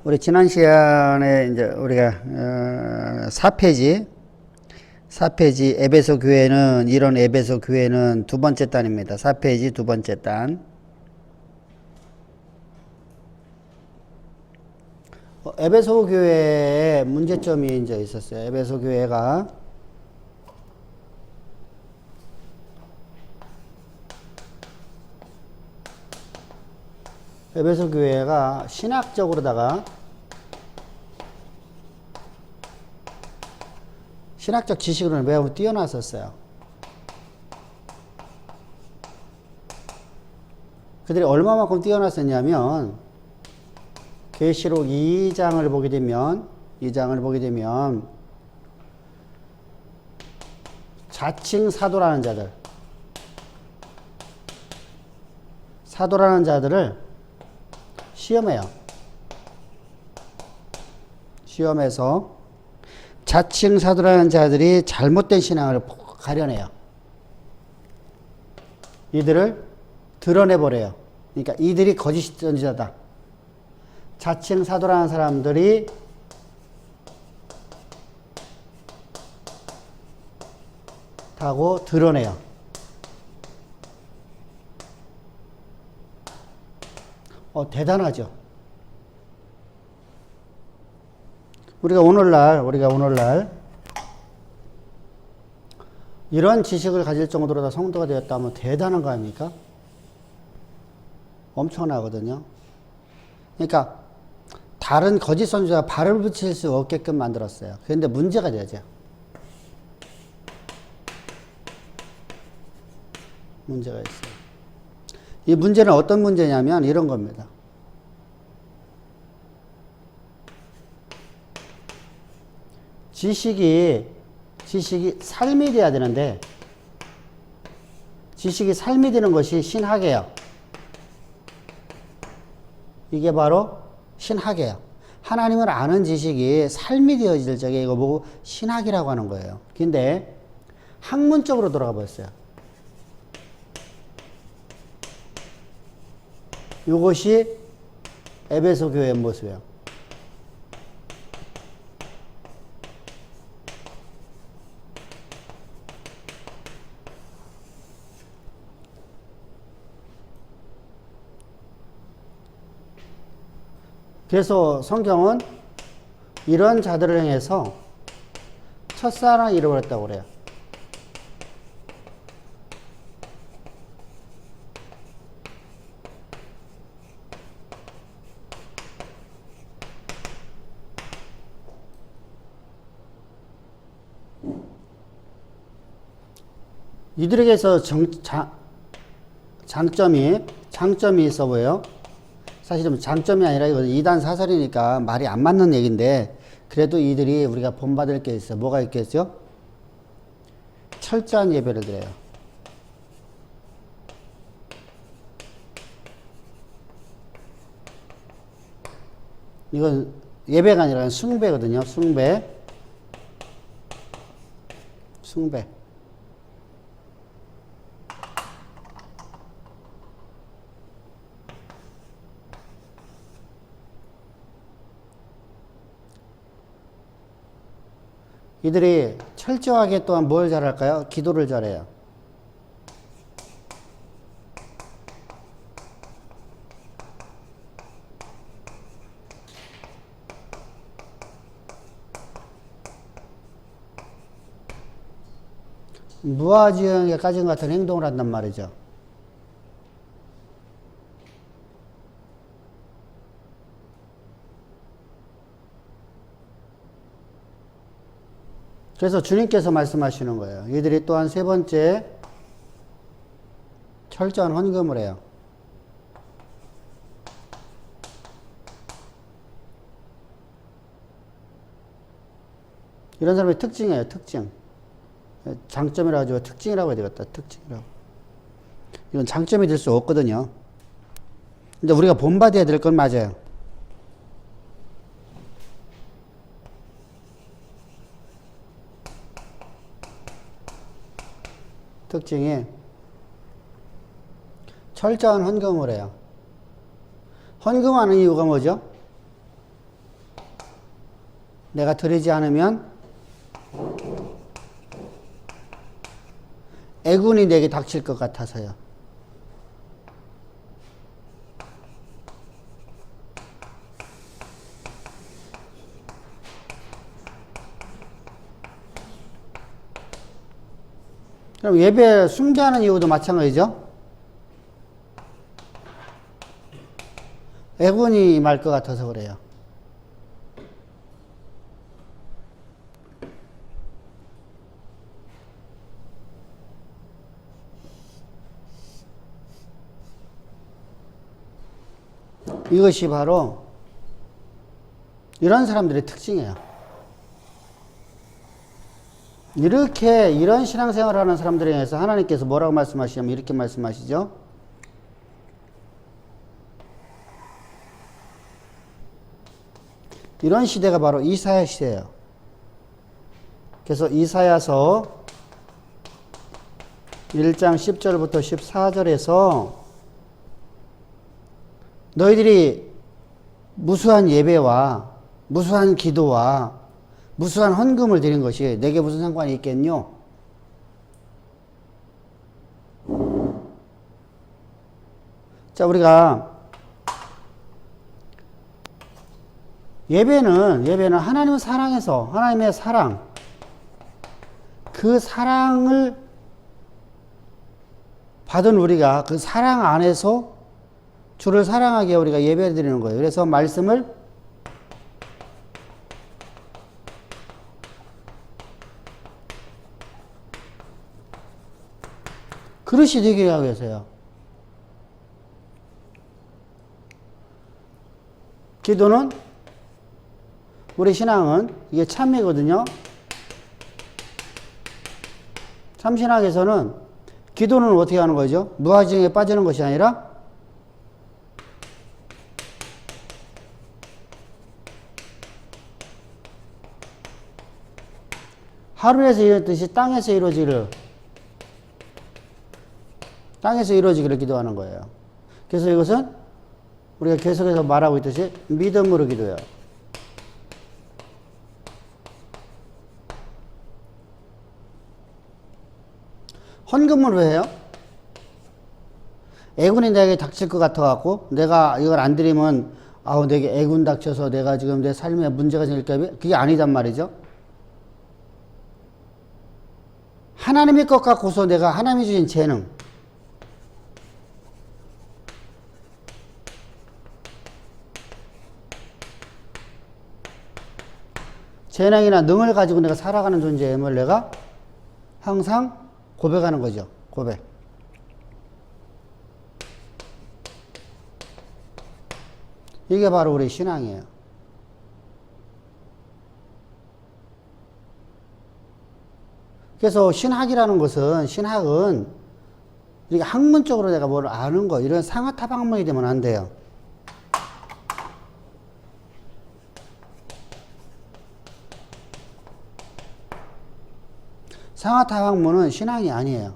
우리 지난 시간에 이제 우리가 4페이지 에베소 교회는 이런 에베소 교회는 두 번째 단입니다. 4페이지 두 번째 단. 에베소 교회에 문제점이 이제 있었어요. 에베소 교회가 신학적으로다가 신학적 지식으로는 매우 뛰어났었어요. 그들이 얼마만큼 뛰어났었냐면 계시록 2장을 보게 되면 자칭 사도라는 자들을 시험해요. 시험해서 자칭 사도라는 자들이 잘못된 신앙을 가려내요. 이들을 드러내버려요. 그러니까 이들이 거짓 선지자다. 자칭 사도라는 사람들이 다고 드러내요. 대단하죠. 우리가 오늘날 이런 지식을 가질 정도로 다 성도가 되었다면 대단한 거 아닙니까? 엄청나거든요. 그러니까 다른 거짓 선지자가 발을 붙일 수 없게끔 만들었어요. 그런데 문제가 되죠. 문제가 있어요. 이 문제는 어떤 문제냐면 이런 겁니다. 지식이 삶이 돼야 되는데 지식이 삶이 되는 것이 신학이에요. 이게 바로 신학이에요. 하나님을 아는 지식이 삶이 되어질 적에 이거 보고 신학이라고 하는 거예요. 근데 학문적으로 돌아가 버렸어요. 이것이 에베소 교회의 모습이에요. 그래서 성경은 이런 자들을 향해서 첫사랑을 잃어버렸다고 그래요. 이들에게서 장점이 있어 보여요. 사실은 장점이 아니라 이거 이단 사설이니까 말이 안 맞는 얘기인데 그래도 이들이 우리가 본받을 게 있어요. 뭐가 있겠죠? 철저한 예배를 드려요. 이건 예배가 아니라 숭배거든요. 숭배. 이들이 철저하게 또한 뭘 잘할까요? 기도를 잘해요. 무아지경에 까진 같은 행동을 한단 말이죠. 그래서 주님께서 말씀하시는 거예요. 이들이 또한 세 번째 철저한 헌금을 해요. 이런 사람의 특징이에요. 특징. 장점이라고 하죠. 특징이라고 해야 되겠다. 특징이라고. 이건 장점이 될 수 없거든요. 근데 우리가 본받아야 될 건 맞아요. 특징이 철저한 헌금을 해요. 헌금하는 이유가 뭐죠? 내가 드리지 않으면 애군이 내게 닥칠 것 같아서요. 그럼 예배 숭배하는 이유도 마찬가지죠. 애군이 말 것 같아서 그래요. 이것이 바로 이런 사람들의 특징이에요. 이런 신앙생활을 하는 사람들에 대해서 하나님께서 뭐라고 말씀하시냐면 이렇게 말씀하시죠. 이런 시대가 바로 이사야 시대예요. 그래서 이사야서 1장 10절부터 14절에서 너희들이 무수한 예배와 무수한 기도와 무수한 헌금을 드린 것이 내게 무슨 상관이 있겠뇨? 자, 우리가 예배는 하나님을 사랑해서 하나님의 사랑, 그 사랑을 받은 우리가 그 사랑 안에서 주를 사랑하게 우리가 예배를 드리는 거예요. 그래서 말씀을 그릇이 되게 하기 위해서요. 기도는 우리 신앙은 이게 참이거든요. 참신학에서는 기도는 어떻게 하는 거죠? 무아지경에 빠지는 것이 아니라 하늘에서 이루어졌듯이 땅에서 이루어지기를 기도하는 거예요. 그래서 이것은 우리가 계속해서 말하고 있듯이 믿음으로 기도해요. 헌금을 왜 해요? 애군이 내게 닥칠 것 같아갖고 내가 이걸 안 드리면 내게 애군 닥쳐서 내가 지금 내 삶에 문제가 생길까? 그게 아니단 말이죠. 하나님의 것 갖고서 내가 하나님이 주신 재능, 재능이나 능을 가지고 내가 살아가는 존재임을 내가 항상 고백하는 거죠. 고백. 이게 바로 우리 신앙이에요. 그래서 신학은 이게 학문적으로 내가 뭘 아는 거, 이런 상하타방문이 되면 안 돼요. 상하타방문은 신앙이 아니에요.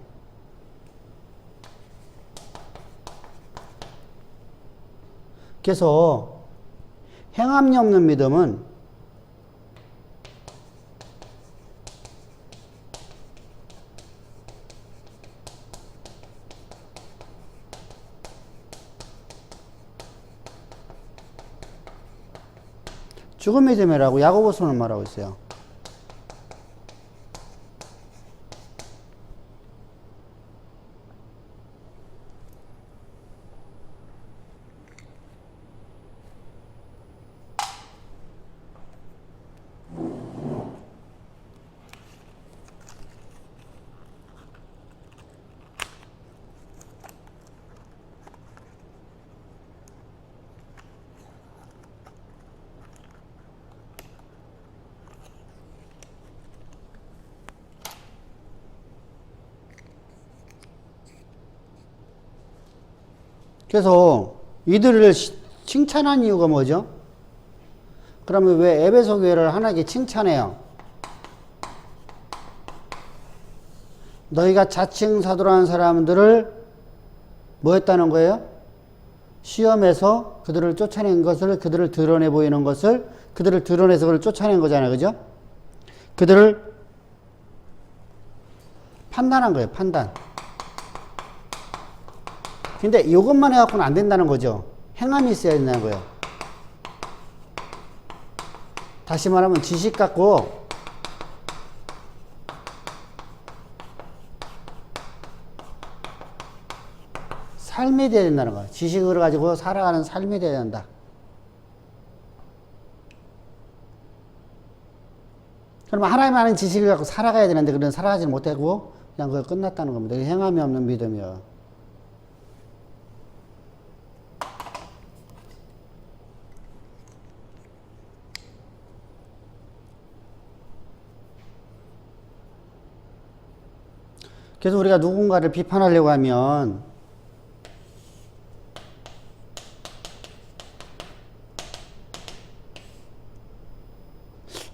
그래서 행함이 없는 믿음은 죽은 믿음이라고 야고보서는 말하고 있어요. 그래서 이들을 칭찬한 이유가 뭐죠? 그러면 왜 에베소 교회를 하나님께 칭찬해요? 너희가 자칭 사도라는 사람들을 뭐 했다는 거예요? 시험에서 그들을 쫓아낸 것을, 그들을 드러내 보이는 것을 그들을 드러내서 그걸 쫓아낸 거잖아요. 그죠? 그들을 판단한 거예요. 판단. 근데 이것만 해갖고는 안 된다는 거죠. 행함이 있어야 된다는 거예요. 다시 말하면 지식 갖고 삶이 돼야 된다는 거예요. 지식을 가지고 살아가는 삶이 돼야 된다. 그러면 하나님 아는 지식을 갖고 살아가야 되는데 그런 살아가지 못하고 그냥 그거 끝났다는 겁니다. 행함이 없는 믿음이요. 그래서 우리가 누군가를 비판하려고 하면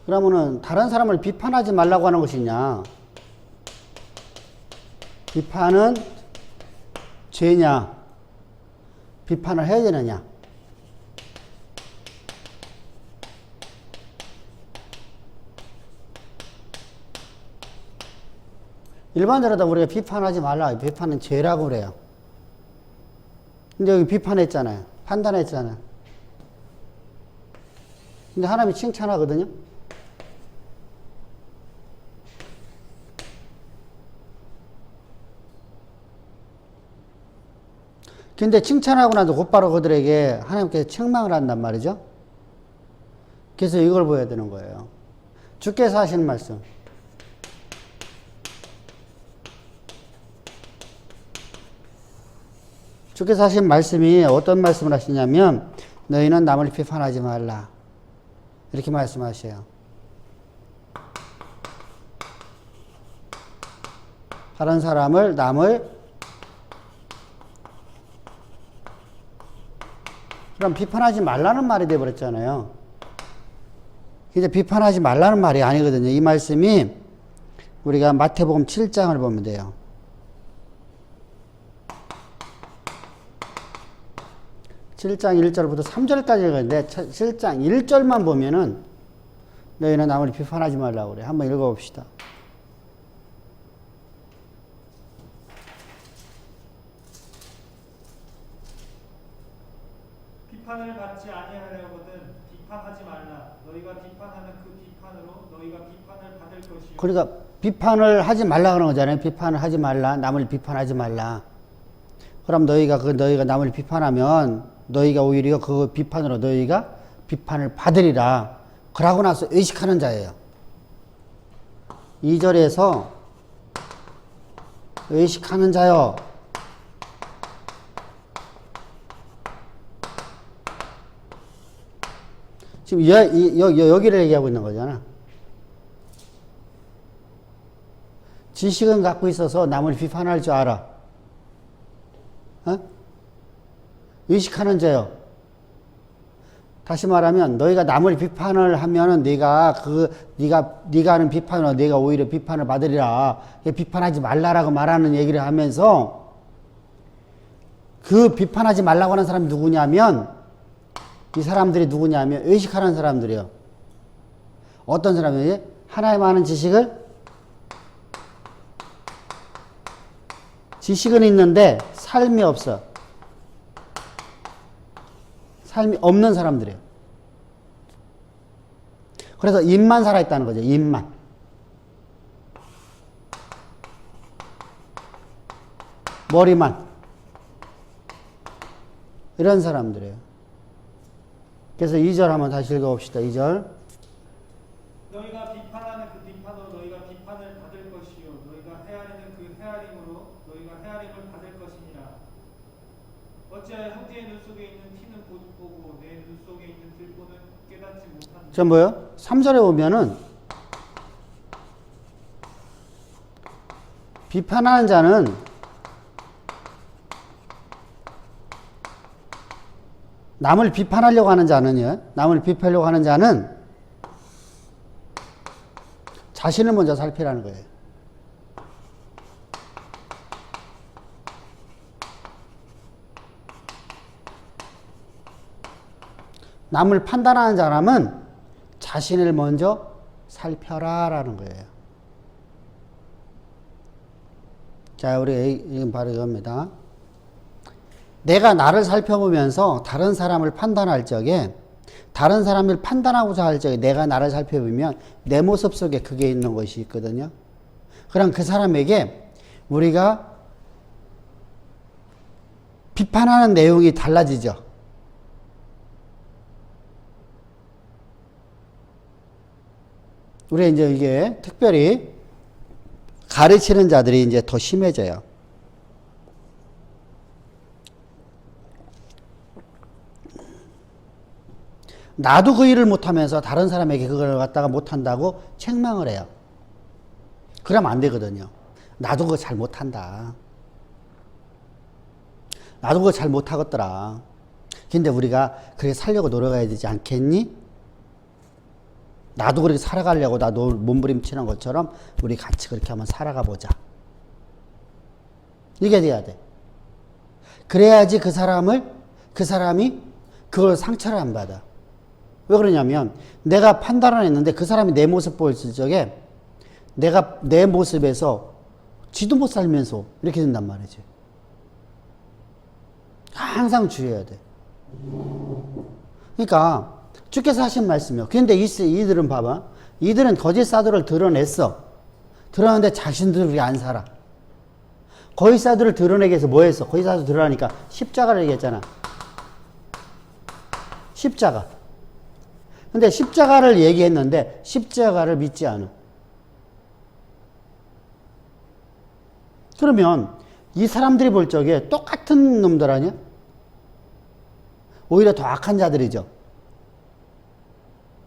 그러면은 다른 사람을 비판하지 말라고 하는 것이냐? 비판은 죄냐? 비판을 해야 되느냐? 일반적으로 우리가 비판하지 말라. 비판은 죄라고 그래요. 근데 여기 비판했잖아요. 판단했잖아요. 근데 하나님이 칭찬하거든요. 근데 칭찬하고 나서 곧바로 그들에게 하나님께서 책망을 한단 말이죠. 그래서 이걸 보여야 되는 거예요. 주께서 하시는 말씀. 주께서 하신 말씀이 어떤 말씀을 하시냐면 너희는 남을 비판하지 말라. 이렇게 말씀하셔요. 다른 사람을 남을 그럼 비판하지 말라는 말이 되어버렸잖아요. 근데 비판하지 말라는 말이 아니거든요. 이 말씀이 우리가 마태복음 7장을 보면 돼요. 7장 1절부터 3절까지 읽었는데 7장 1절만 보면은 너희는 남을 비판하지 말라고 그래. 한번 읽어봅시다. 비판을 받지 아니하려거든 비판하지 말라. 너희가 비판하는 그 비판으로 너희가 비판을 받을 것이요. 그러니까 비판을 하지 말라 그런 거잖아요. 비판을 하지 말라. 남을 비판하지 말라. 그럼 너희가 남을 비판하면 너희가 오히려 그 비판으로 너희가 비판을 받으리라. 그러고 나서 의식하는 자예요. 2절에서 의식하는 자요. 지금 여기를 얘기하고 있는 거잖아. 지식은 갖고 있어서 남을 비판할 줄 알아. 어? 의식하는 자요. 다시 말하면 너희가 남을 비판을 하면은 네가 하는 비판으로 네가 오히려 비판을 받으리라. 비판하지 말라라고 말하는 얘기를 하면서 그 비판하지 말라고 하는 사람이 누구냐면 이 사람들이 누구냐면 의식하는 사람들이요. 어떤 사람이에요? 하나님 아는 지식은 있는데 삶이 없어. 삶이 없는 사람들이에요. 그래서 입만 살아있다는 거죠. 입만. 머리만. 이런 사람들이에요. 그래서 2절 한번 다시 읽어봅시다. 2절. 너희가 비판하는 그 비판으로 너희가 비판을 받을 것이요. 너희가 헤아리는 그 헤아림으로 너희가 헤아림을 받을 것이니라. 어찌하여 형제의 눈 속에 있는 티는 보고 내 눈 속에 있는 들보는 깨닫지 못한다. 저 뭐요? 3절에 오면은 비판하는 자는 남을 비판하려고 하는 자는요. 남을 비판하려고 하는 자는 자신을 먼저 살피라는 거예요. 남을 판단하는 사람은 자신을 먼저 살펴라라는 거예요. 자, 우리 이건 바로 이겁니다. 내가 나를 살펴보면서 다른 사람을 판단할 적에, 다른 사람을 판단하고자 할 적에 내가 나를 살펴보면 내 모습 속에 그게 있는 것이 있거든요. 그럼 그 사람에게 우리가 비판하는 내용이 달라지죠. 우리 이제 이게 특별히 가르치는 자들이 이제 더 심해져요. 나도 그 일을 못하면서 다른 사람에게 그걸 갖다가 못한다고 책망을 해요. 그러면 안 되거든요. 나도 그거 잘 못한다. 나도 그거 잘 못하겠더라. 근데 우리가 그렇게 살려고 노력해야 되지 않겠니? 나도 그렇게 살아가려고 나도 몸부림치는 것처럼 우리 같이 그렇게 한번 살아가 보자. 이게 돼야 돼. 그래야지 그 사람이 그걸 상처를 안 받아. 왜 그러냐면 내가 판단을 했는데 그 사람이 내 모습 보였을 적에 내가 내 모습에서 지도 못 살면서 이렇게 된단 말이지. 항상 주의해야 돼. 그러니까 주께서 하신 말씀이요. 그런데 이들은 봐봐. 이들은 거짓 사도를 드러냈어. 드러냈는데 자신들이 안 살아. 거짓 사도를 드러내기 위해서 뭐 했어? 거짓 사도 드러나니까 십자가를 얘기했잖아. 십자가. 근데 십자가를 얘기했는데 십자가를 믿지 않아. 그러면 이 사람들이 볼 적에 똑같은 놈들 아니야? 오히려 더 악한 자들이죠.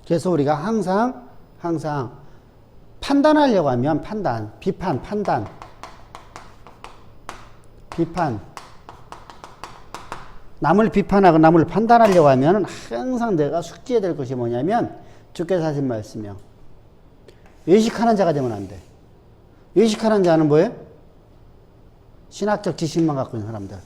그래서 우리가 항상 판단하려고 하면 비판. 남을 비판하고 남을 판단하려고 하면 항상 내가 숙지해야 될 것이 뭐냐면 주께서 하신 말씀이요. 외식하는 자가 되면 안 돼. 외식하는 자는 뭐예요? 신학적 지식만 갖고 있는 사람들.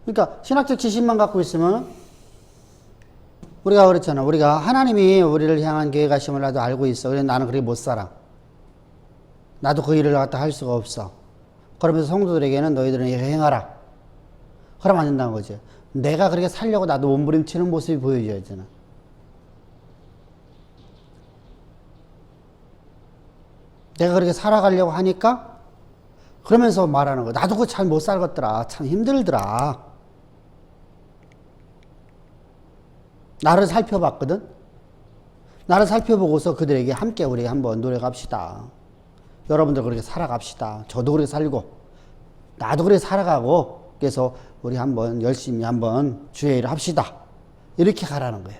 그러니까 신학적 지식만 갖고 있으면 우리가 그렇잖아. 우리가 하나님이 우리를 향한 계획하심을 나도 알고 있어. 그래서 나는 그렇게 못 살아. 나도 그 일을 갖다 할 수가 없어. 그러면서 성도들에게는 너희들은 이렇게 행하라. 그러면 안 된다는 거지. 내가 그렇게 살려고 나도 몸부림치는 모습이 보여줘야 되잖아. 내가 그렇게 살아가려고 하니까 그러면서 말하는 거야. 나도 그거 잘 못 살겠더라. 참 힘들더라. 나를 살펴봤거든. 나를 살펴보고서 그들에게 함께 우리 한번 노력합시다. 여러분들 그렇게 살아갑시다. 저도 그렇게 살고 나도 그렇게 살아가고 그래서 우리 한번 열심히 한번 주의 일을 합시다. 이렇게 가라는 거예요.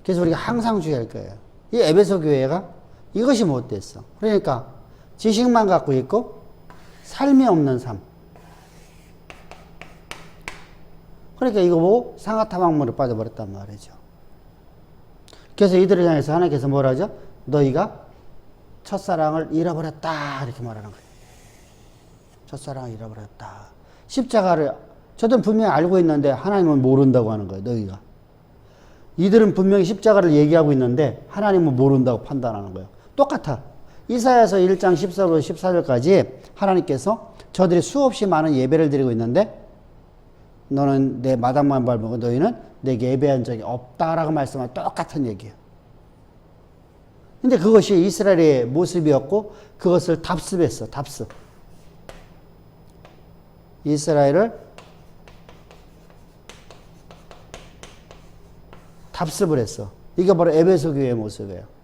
그래서 우리가 항상 주의할 거예요. 이 에베소 교회가 이것이 못됐어. 그러니까 지식만 갖고 있고 삶이 없는 삶. 그러니까 이거 보고 상하타방물에 빠져버렸단 말이죠. 그래서 이들을 향해서 하나님께서 뭐라 하죠? 너희가 첫사랑을 잃어버렸다 이렇게 말하는 거예요. 첫사랑을 잃어버렸다. 십자가를 저들은 분명히 알고 있는데 하나님은 모른다고 하는 거예요. 너희가. 이들은 분명히 십자가를 얘기하고 있는데 하나님은 모른다고 판단하는 거예요. 똑같아. 이사야서 1장 14절 14절까지 하나님께서 저들이 수없이 많은 예배를 드리고 있는데 너는 내 마당만 밟고 너희는 내게 예배한 적이 없다라고 말씀하는 똑같은 얘기예요. 근데 그것이 이스라엘의 모습이었고 그것을 답습했어. 답습. 이스라엘을 답습을 했어. 이게 바로 에베소 교회의 모습이에요.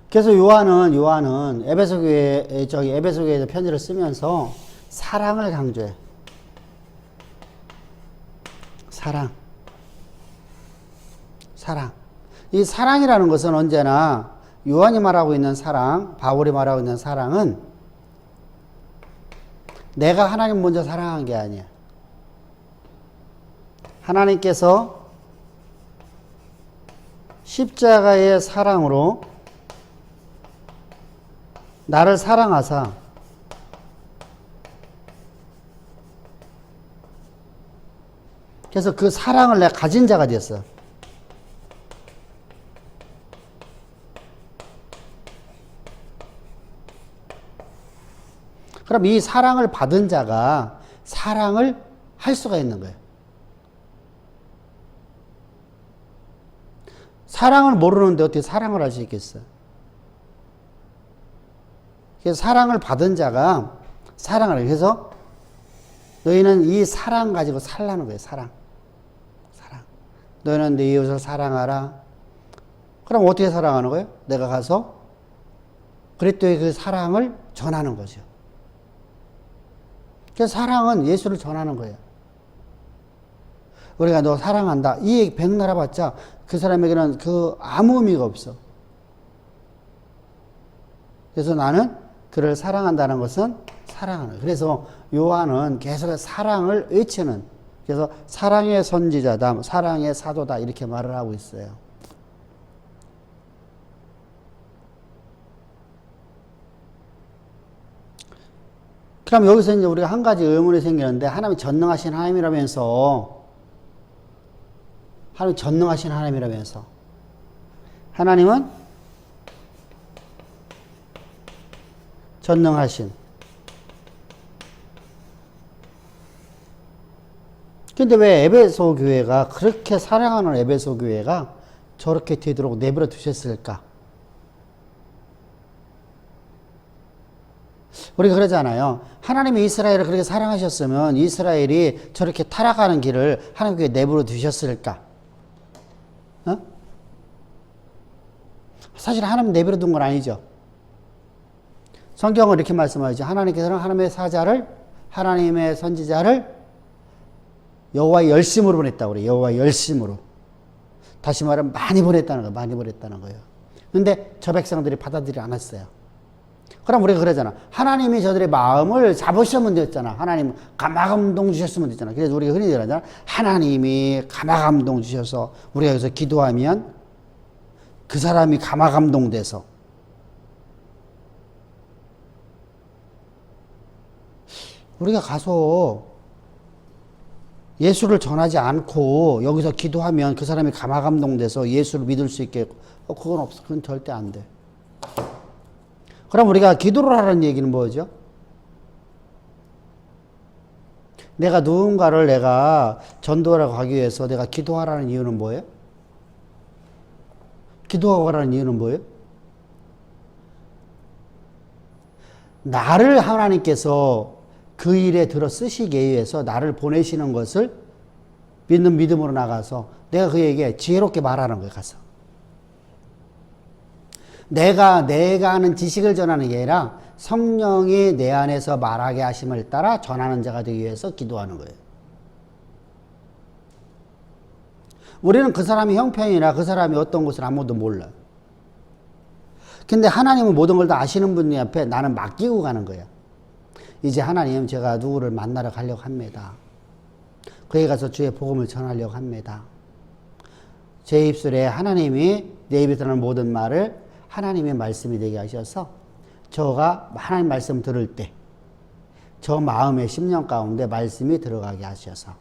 그래서 요한은 에베소 교회에서 편지를 쓰면서 사랑을 강조해. 사랑. 이 사랑이라는 것은 언제나 요한이 말하고 있는 사랑, 바울이 말하고 있는 사랑은 내가 하나님 먼저 사랑한 게 아니야. 하나님께서 십자가의 사랑으로 나를 사랑하사 그래서 그 사랑을 내가 가진 자가 됐어. 그럼 이 사랑을 받은 자가 사랑을 할 수가 있는 거예요. 사랑을 모르는데 어떻게 사랑을 할 수 있겠어? 그래서 사랑을 받은 자가 사랑을 해요. 그래서 너희는 이 사랑 가지고 살라는 거예요. 사랑. 너희는 네 이웃을 사랑하라. 그럼 어떻게 사랑하는 거예요? 내가 가서 그리스도의 그 사랑을 전하는 거죠. 그래서 사랑은 예수를 전하는 거예요. 우리가 너 사랑한다. 이 얘기 백날 해봤자 그 사람에게는 아무 의미가 없어. 그래서 나는 그를 사랑한다는 것은 사랑하는 거예요. 그래서 요한은 계속 사랑을 외치는, 그래서 사랑의 선지자다, 사랑의 사도다 이렇게 말을 하고 있어요. 그럼 여기서 이제 우리가 한 가지 의문이 생기는데, 하나님이 전능하신 하나님이라면서, 하나님은 전능하신. 근데 왜 에베소 교회가, 그렇게 사랑하는 에베소 교회가 저렇게 되도록 내버려 두셨을까? 우리가 그러잖아요. 하나님이 이스라엘을 그렇게 사랑하셨으면 이스라엘이 저렇게 타락하는 길을 하나님께 내버려 두셨을까? 사실 하나님 내버려 둔 건 아니죠. 성경은 이렇게 말씀하죠. 하나님께서는 하나님의 선지자를 여호와의 열심으로 보냈다고 그래요. 여호와의 열심으로. 다시 말하면 많이 보냈다는 거예요. 근데 저 백성들이 받아들이지 않았어요. 그럼 우리가 그러잖아. 하나님이 저들의 마음을 잡으시면 됐잖아. 하나님 감화감동 주셨으면 됐잖아. 그래서 우리가 흔히 그러잖아. 하나님이 감화감동 주셔서 우리가 여기서 기도하면 그 사람이 감화감동 돼서 우리가 가서 예수를 전하지 않고 여기서 기도하면 그 사람이 감화감동 돼서 예수를 믿을 수 있게, 그건 없어. 그건 절대 안 돼. 그럼 우리가 기도를 하라는 얘기는 뭐죠? 내가 누군가를 내가 전도하러 가기 위해서 내가 기도하라는 이유는 뭐예요? 기도하라는 이유는 뭐예요? 나를 하나님께서 그 일에 들어 쓰시기 위해서 나를 보내시는 것을 믿는 믿음으로 나가서 내가 그에게 지혜롭게 말하는 거예요. 가서. 내가 아는 지식을 전하는 게 아니라 성령이 내 안에서 말하게 하심을 따라 전하는 자가 되기 위해서 기도하는 거예요. 우리는 그 사람의 형편이나 그 사람이 어떤 것을 아무도 몰라. 근데 하나님은 모든 걸 다 아시는 분이 앞에 나는 맡기고 가는 거야. 이제 하나님, 제가 누구를 만나러 가려고 합니다. 그에 가서 주의 복음을 전하려고 합니다. 제 입술에 하나님이 내 입에서 나는 모든 말을 하나님의 말씀이 되게 하셔서 저가 하나님 말씀 들을 때 저 마음의 심령 가운데 말씀이 들어가게 하셔서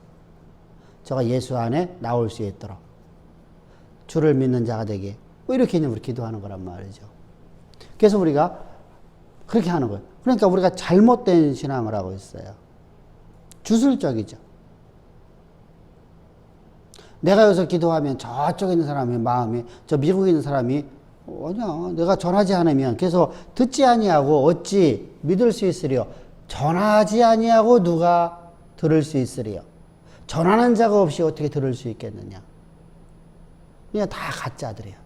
저가 예수 안에 나올 수 있도록 주를 믿는 자가 되게, 이렇게 우리 기도하는 거란 말이죠. 그래서 우리가 그렇게 하는 거예요. 그러니까 우리가 잘못된 신앙을 하고 있어요. 주술적이죠. 내가 여기서 기도하면 저쪽에 있는 사람의 마음이, 저 미국에 있는 사람이 아니야, 내가 전하지 않으면, 그래서 듣지 아니하고 어찌 믿을 수 있으리요? 전하지 아니하고 누가 들을 수 있으리요? 전하는 자가 없이 어떻게 들을 수 있겠느냐? 그냥 다 가짜들이야.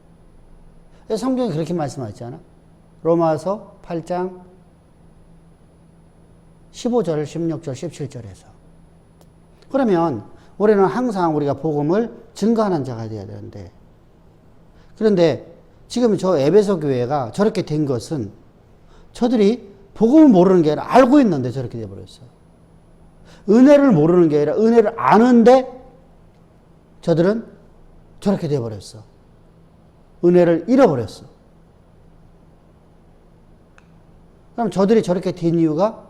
성경이 그렇게 말씀하지 않아? 로마서 8장 15절, 16절, 17절에서. 그러면 우리는 항상 우리가 복음을 증거하는 자가 되어야 되는데, 그런데 지금 저 에베소 교회가 저렇게 된 것은 저들이 복음을 모르는 게 아니라 알고 있는데 저렇게 돼버렸어요. 은혜를 모르는 게 아니라 은혜를 아는데 저들은 저렇게 돼버렸어. 은혜를 잃어버렸어. 그럼 저들이 저렇게 된 이유가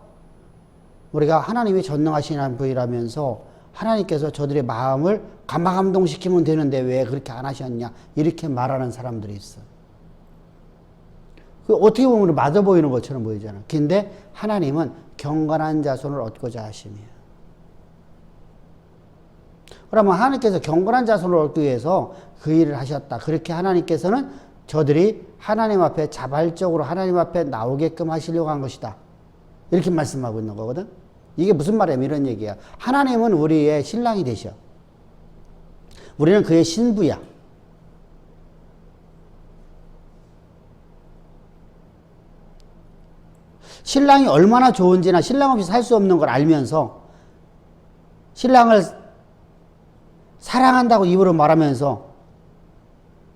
우리가 하나님이 전능하신 분이라면서 하나님께서 저들의 마음을 감화감동시키면 되는데 왜 그렇게 안 하셨냐 이렇게 말하는 사람들이 있어. 그 어떻게 보면 맞아 보이는 것처럼 보이잖아. 근데 하나님은 경건한 자손을 얻고자 하심이에요. 그러면 하나님께서 경건한 자손을 얻기 위해서 그 일을 하셨다. 그렇게 하나님께서는 저들이 하나님 앞에 자발적으로 하나님 앞에 나오게끔 하시려고 한 것이다. 이렇게 말씀하고 있는 거거든. 이게 무슨 말이냐면 이런 얘기야. 하나님은 우리의 신랑이 되셔. 우리는 그의 신부야. 신랑이 얼마나 좋은지나 신랑 없이 살 수 없는 걸 알면서 신랑을 사랑한다고 입으로 말하면서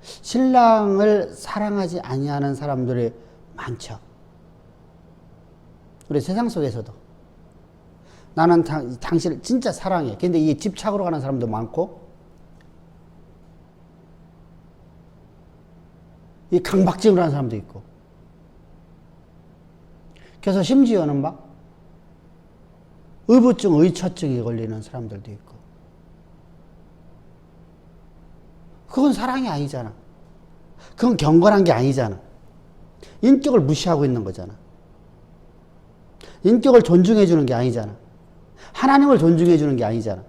신랑을 사랑하지 아니하는 사람들이 많죠. 우리 세상 속에서도 나는 당신을 진짜 사랑해. 근데 이 집착으로 가는 사람도 많고 이 강박증으로 하는 사람도 있고 그래서 심지어는 막 의부증, 의처증이 걸리는 사람들도 있고 그건 사랑이 아니잖아. 그건 경건한 게 아니잖아. 인격을 무시하고 있는 거잖아. 인격을 존중해 주는 게 아니잖아. 하나님을 존중해 주는 게 아니잖아.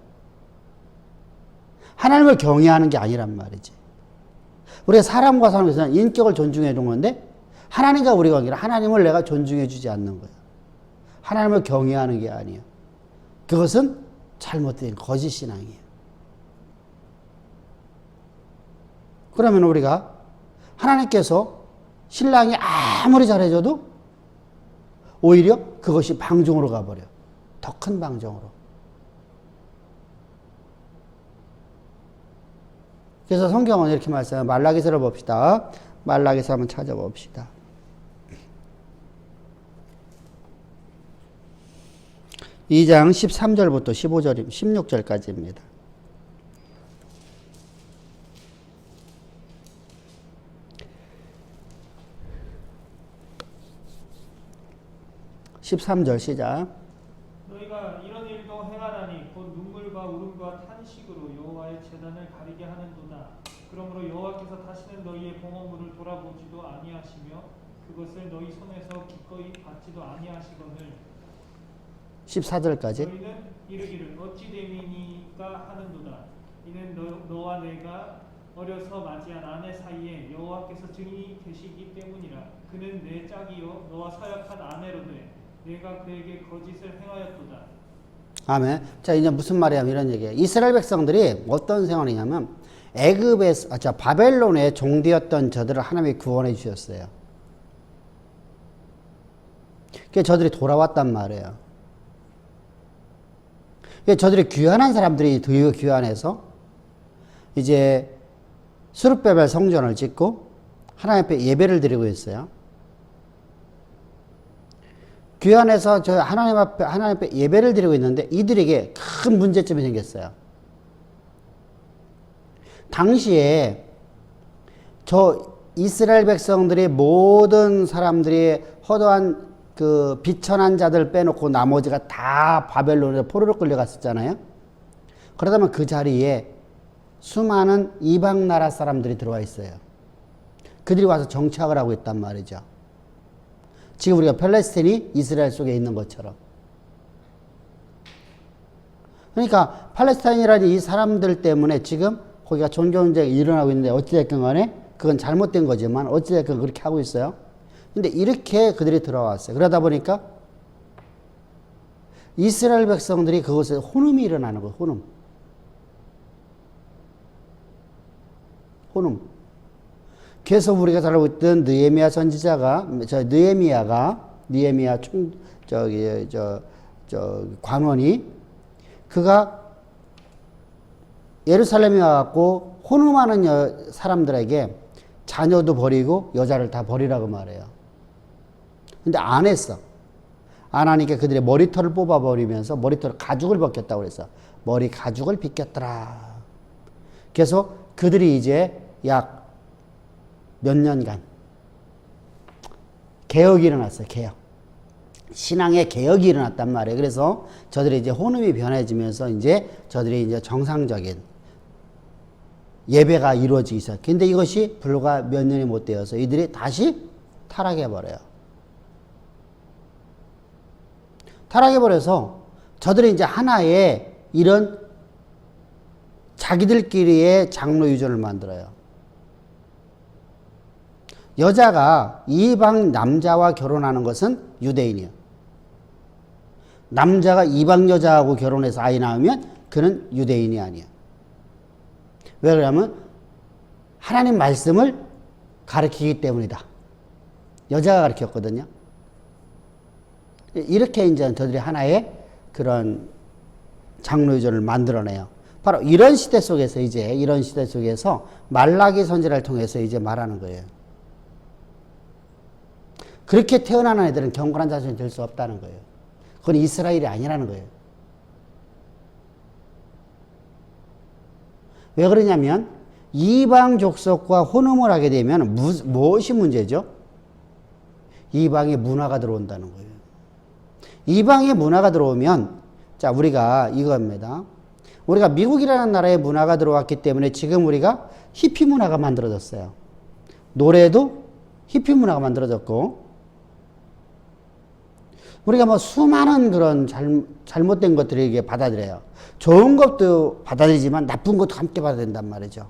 하나님을 경외하는 게 아니란 말이지. 우리가 사람과 사람에서는 인격을 존중해 주는 건데 하나님과 우리 관계는 하나님을 내가 존중해 주지 않는 거야. 하나님을 경외하는 게 아니야. 그것은 잘못된 거짓 신앙이에요. 그러면 우리가 하나님께서 신랑이 아무리 잘해줘도 오히려 그것이 방종으로 가버려. 더 큰 방종으로. 그래서 성경은 이렇게 말씀해요. 말라기서를 봅시다. 말라기서 한번 찾아봅시다. 2장 13절부터 15절, 16절까지입니다. (13절) 시작. 너희가 이런 일도 행하나니 곧 눈물과 울음과 탄식으로 여호와의 제단을 가리게 하는도다. 그러므로 여호와께서 다시는 너희의 봉헌물을 돌아보지도 아니하시며 그것을 너희 손에서 기꺼이 받지도 아니하시거늘 14절까지. 너희는 이르기를 어찌 됨이니까 하는도다. 이는 너와 내가 어려서 맞이한 아내 사이에 여호와께서 증인이 되시기 때문이라. 그는 내 짝이요 너와 사역한 아내로되 내가 그에게 거짓을 행하였도다. 아멘. 자, 이제 무슨 말이냐면 이런 얘기예요. 이스라엘 백성들이 어떤 생활이냐면 바벨론의 종되었던 저들을 하나님이 구원해 주셨어요. 그래서 저들이 돌아왔단 말이에요. 그래서 저들이 귀환한 사람들이 더 귀환해서 이제 스룹베벨 성전을 짓고 하나님 앞에 예배를 드리고 있어요. 귀환해서 저 하나님 앞에 예배를 드리고 있는데 이들에게 큰 문제점이 생겼어요. 당시에 저 이스라엘 백성들이 모든 사람들이 허도한 그 비천한 자들 빼놓고 나머지가 다 바벨론에 포로로 끌려갔었잖아요. 그러다 보면 그 자리에 수많은 이방 나라 사람들이 들어와 있어요. 그들이 와서 정착을 하고 있단 말이죠. 지금 우리가 팔레스틴이 이스라엘 속에 있는 것처럼. 그러니까 팔레스타인이라는 이 사람들 때문에 지금 거기가 종교전쟁이 일어나고 있는데 어찌됐건 간에 그건 잘못된 거지만 어찌됐건 그렇게 하고 있어요. 근데 이렇게 그들이 들어왔어요. 그러다 보니까 이스라엘 백성들이 그곳에 혼음이 일어나는 거예요. 혼음. 계속 우리가 잘 알고 있던 느헤미야 선지자가, 느헤미야 관원이, 그가 예루살렘에 와갖고 혼음하는 사람들에게 자녀도 버리고 여자를 다 버리라고 말해요. 근데 안 했어. 안 하니까 그들의 머리털을 뽑아버리면서 머리털 가죽을 벗겼다고 그랬어. 머리 가죽을 벗겼더라. 그래서 그들이 이제 약 몇 년간 개혁이 일어났어요. 개혁. 신앙의 개혁이 일어났단 말이에요. 그래서 저들이 이제 혼음이 변해지면서 이제 저들이 이제 정상적인 예배가 이루어지기 시작. 근데 이것이 불과 몇 년이 못 되어서 이들이 다시 타락해버려요. 타락해버려서 저들이 이제 하나의 이런 자기들끼리의 장로 유전을 만들어요. 여자가 이방 남자와 결혼하는 것은 유대인이에요. 남자가 이방 여자하고 결혼해서 아이 낳으면 그는 유대인이 아니에요. 왜 그러냐면 하나님 말씀을 가르치기 때문이다. 여자가 가르쳤거든요. 이렇게 이제 저들이 하나의 그런 장로 유전을 만들어내요. 바로 이런 시대 속에서 이런 시대 속에서 말라기 선지자를 통해서 이제 말하는 거예요. 그렇게 태어나는 애들은 경건한 자손이 될 수 없다는 거예요. 그건 이스라엘이 아니라는 거예요. 왜 그러냐면 이방 족속과 혼음을 하게 되면 무엇이 문제죠? 이방의 문화가 들어온다는 거예요. 이방의 문화가 들어오면, 자, 우리가 이겁니다. 우리가 미국이라는 나라의 문화가 들어왔기 때문에 지금 우리가 히피 문화가 만들어졌어요. 노래도 히피 문화가 만들어졌고, 우리가 뭐 수많은 그런 잘못된 것들을 이게 받아들여요. 좋은 것도 받아들이지만 나쁜 것도 함께 받아들인단 말이죠.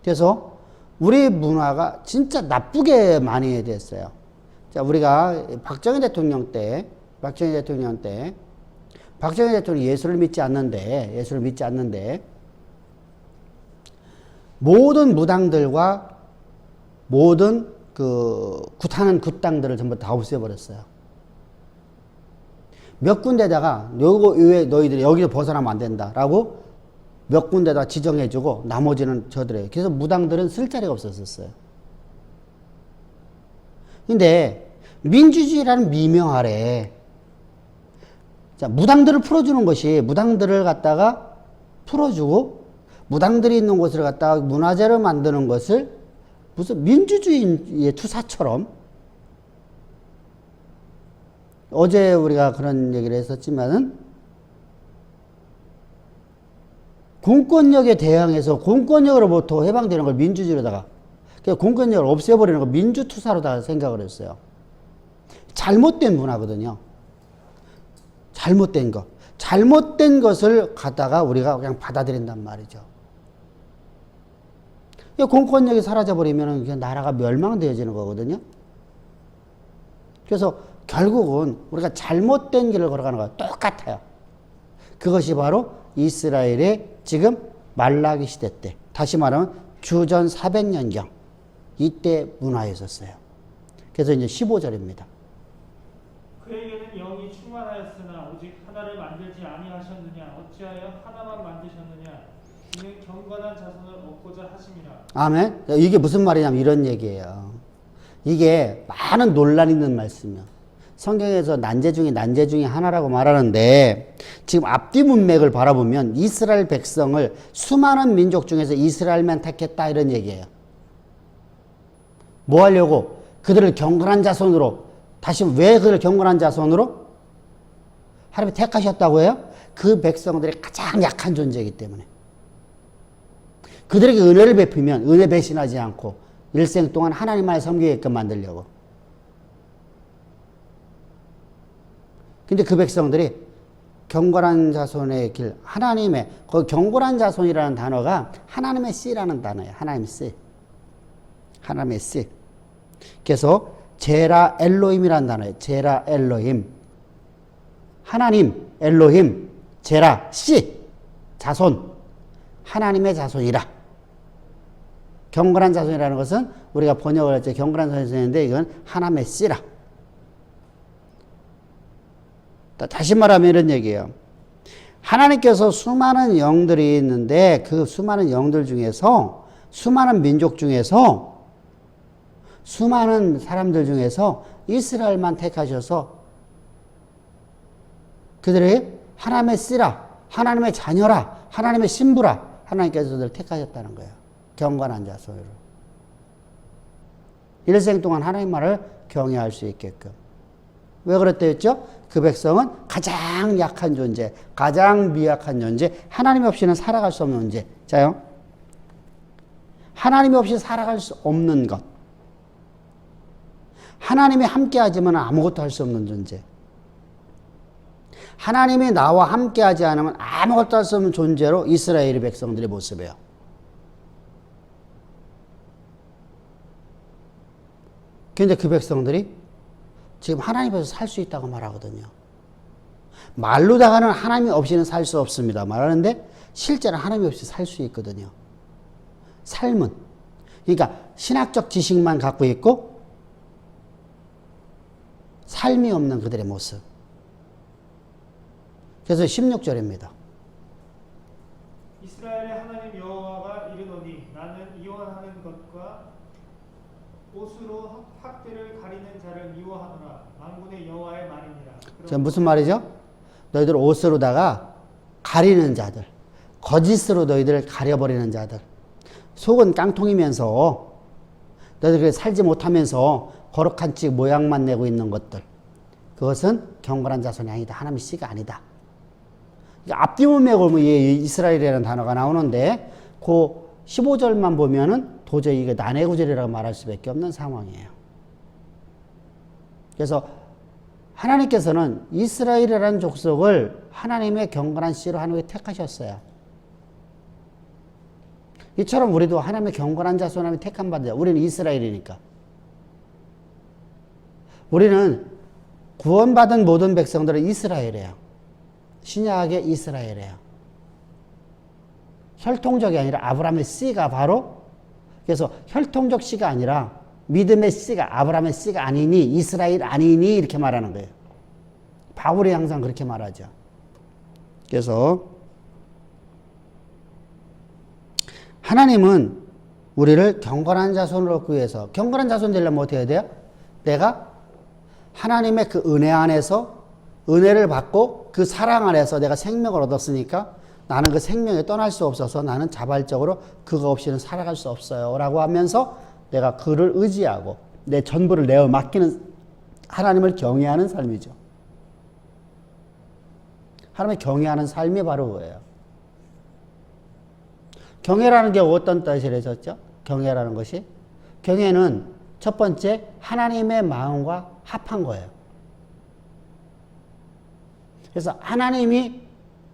그래서 우리 문화가 진짜 나쁘게 많이 됐어요. 자, 우리가 박정희 대통령 때 박정희 대통령이 예수를 믿지 않는데 모든 무당들과 모든 그 굿하는 굿당들을 전부 다 없애버렸어요. 몇 군데다가 요거 왜 너희들이 여기서 벗어나면 안 된다라고 몇 군데다 지정해주고 나머지는 저들이에요. 그래서 무당들은 쓸 자리가 없었어요. 근데 민주주의라는 미명 아래, 자, 무당들을 풀어주는 것이, 무당들을 갖다가 풀어주고 무당들이 있는 곳을 갖다가 문화재로 만드는 것을 무슨 민주주의의 투사처럼, 어제 우리가 그런 얘기를 했었지만은 공권력에 대항해서 공권력으로부터 해방되는 걸 민주주의로다가, 공권력을 없애버리는 걸 민주투사로다가 생각을 했어요. 잘못된 문화거든요. 잘못된 것을 갖다가 우리가 그냥 받아들인단 말이죠. 공권력이 사라져버리면 그냥 나라가 멸망되어지는 거거든요. 그래서 결국은 우리가 잘못된 길을 걸어가는 거와 똑같아요. 그것이 바로 이스라엘의 지금 말라기 시대 때, 다시 말하면 주전 400년경 이때 문화였었어요. 그래서 이제 15절입니다. 그에게는 영이 충만하였으나 오직 하나를 만들지 아니하셨느냐? 어찌하여 하나만 만드셨느냐? 이는 경건한 자손을 얻고자 하심이라. 아멘. 이게 무슨 말이냐면 이런 얘기예요. 이게 많은 논란이 있는 말씀이에요. 성경에서 난제 중에 하나라고 말하는데, 지금 앞뒤 문맥을 바라보면 이스라엘 백성을 수많은 민족 중에서 이스라엘만 택했다 이런 얘기예요. 뭐 하려고? 그들을 경건한 자손으로, 다시 왜 그들을 경건한 자손으로? 하나님이 택하셨다고 해요? 그 백성들이 가장 약한 존재이기 때문에. 그들에게 은혜를 베푸면 은혜 배신하지 않고 일생 동안 하나님만을 섬기게끔 만들려고. 근데 그 백성들이 경건한 자손의 길, 하나님의, 그 경건한 자손이라는 단어가 하나님의 씨라는 단어예요. 하나님의 씨. 그래서 제라 엘로힘이라는 단어예요. 제라 엘로힘. 하나님, 엘로힘, 제라, 씨, 자손. 하나님의 자손이라. 경건한 자손이라는 것은 우리가 번역을 할 때 경건한 자손인데 이건 하나님의 씨라. 다시 말하면 이런 얘기예요. 하나님께서 수많은 영들이 있는데 그 수많은 영들 중에서 수많은 민족 중에서 수많은 사람들 중에서 이스라엘만 택하셔서 그들이 하나님의 씨라, 하나님의 자녀라, 하나님의 신부라 하나님께서 그들을 택하셨다는 거예요. 경건한 자손으로. 일생 동안 하나님 말을 경외할 수 있게끔. 왜 그랬다 했죠? 그 백성은 가장 약한 존재, 가장 미약한 존재, 하나님 없이는 살아갈 수 없는 존재. 자요. 하나님 없이 살아갈 수 없는 것. 하나님이 함께 하지만 아무것도 할 수 없는 존재. 하나님이 나와 함께 하지 않으면 아무것도 할 수 없는 존재로 이스라엘의 백성들의 모습이에요. 그런데 그 백성들이 지금 하나님 앞에서 살 수 있다고 말하거든요. 말로다가는 하나님 없이는 살 수 없습니다. 말하는데 실제로 하나님 없이 살 수 있거든요. 삶은. 그러니까 신학적 지식만 갖고 있고 삶이 없는 그들의 모습. 그래서 16절입니다. 이스라엘의 하나님 여호와가 이르노니 나는 이원하는 것과 옷으로 학대를 가리는 자를 미워하노라. 만군의 여호와의 말이니라. 지금 무슨 말이죠? 너희들 옷으로다가 가리는 자들, 거짓으로 너희들을 가려버리는 자들, 속은 깡통이면서 너희들이 살지 못하면서 거룩한 칙 모양만 내고 있는 것들, 그것은 경건한 자손이 아니다. 하나님의 씨가 아니다. 앞뒤문 메고 이스라엘이라는 단어가 나오는데 그 15절만 보면은 도저히 이게 난해구절이라고 말할 수밖에 없는 상황이에요. 그래서 하나님께서는 이스라엘이라는 족속을 하나님의 경건한 씨로 하나님께 택하셨어요. 이처럼 우리도 하나님의 경건한 자손 하나님의 택한 받아요. 우리는 이스라엘이니까. 우리는 구원받은 모든 백성들은 이스라엘이에요. 신약의 이스라엘이에요. 혈통적이 아니라 아브라함의 씨가 바로, 그래서 혈통적 씨가 아니라 믿음의 씨가 아브라함의 씨가 아니니 이스라엘 아니니 이렇게 말하는 거예요. 바울이 항상 그렇게 말하죠. 그래서 하나님은 우리를 경건한 자손으로 얻기 위해서, 경건한 자손 되려면 어떻게 해야 돼요? 내가 하나님의 그 은혜 안에서 은혜를 받고 그 사랑 안에서 내가 생명을 얻었으니까 나는 그 생명에 떠날 수 없어서 나는 자발적으로 그거 없이는 살아갈 수 없어요 라고 하면서 내가 그를 의지하고 내 전부를 내어 맡기는, 하나님을 경외하는 삶이죠. 하나님을 경외하는 삶이 바로 그거예요. 경외라는 게 어떤 뜻이랬었죠? 경외라는 것이, 경외는 첫 번째 하나님의 마음과 합한 거예요. 그래서 하나님이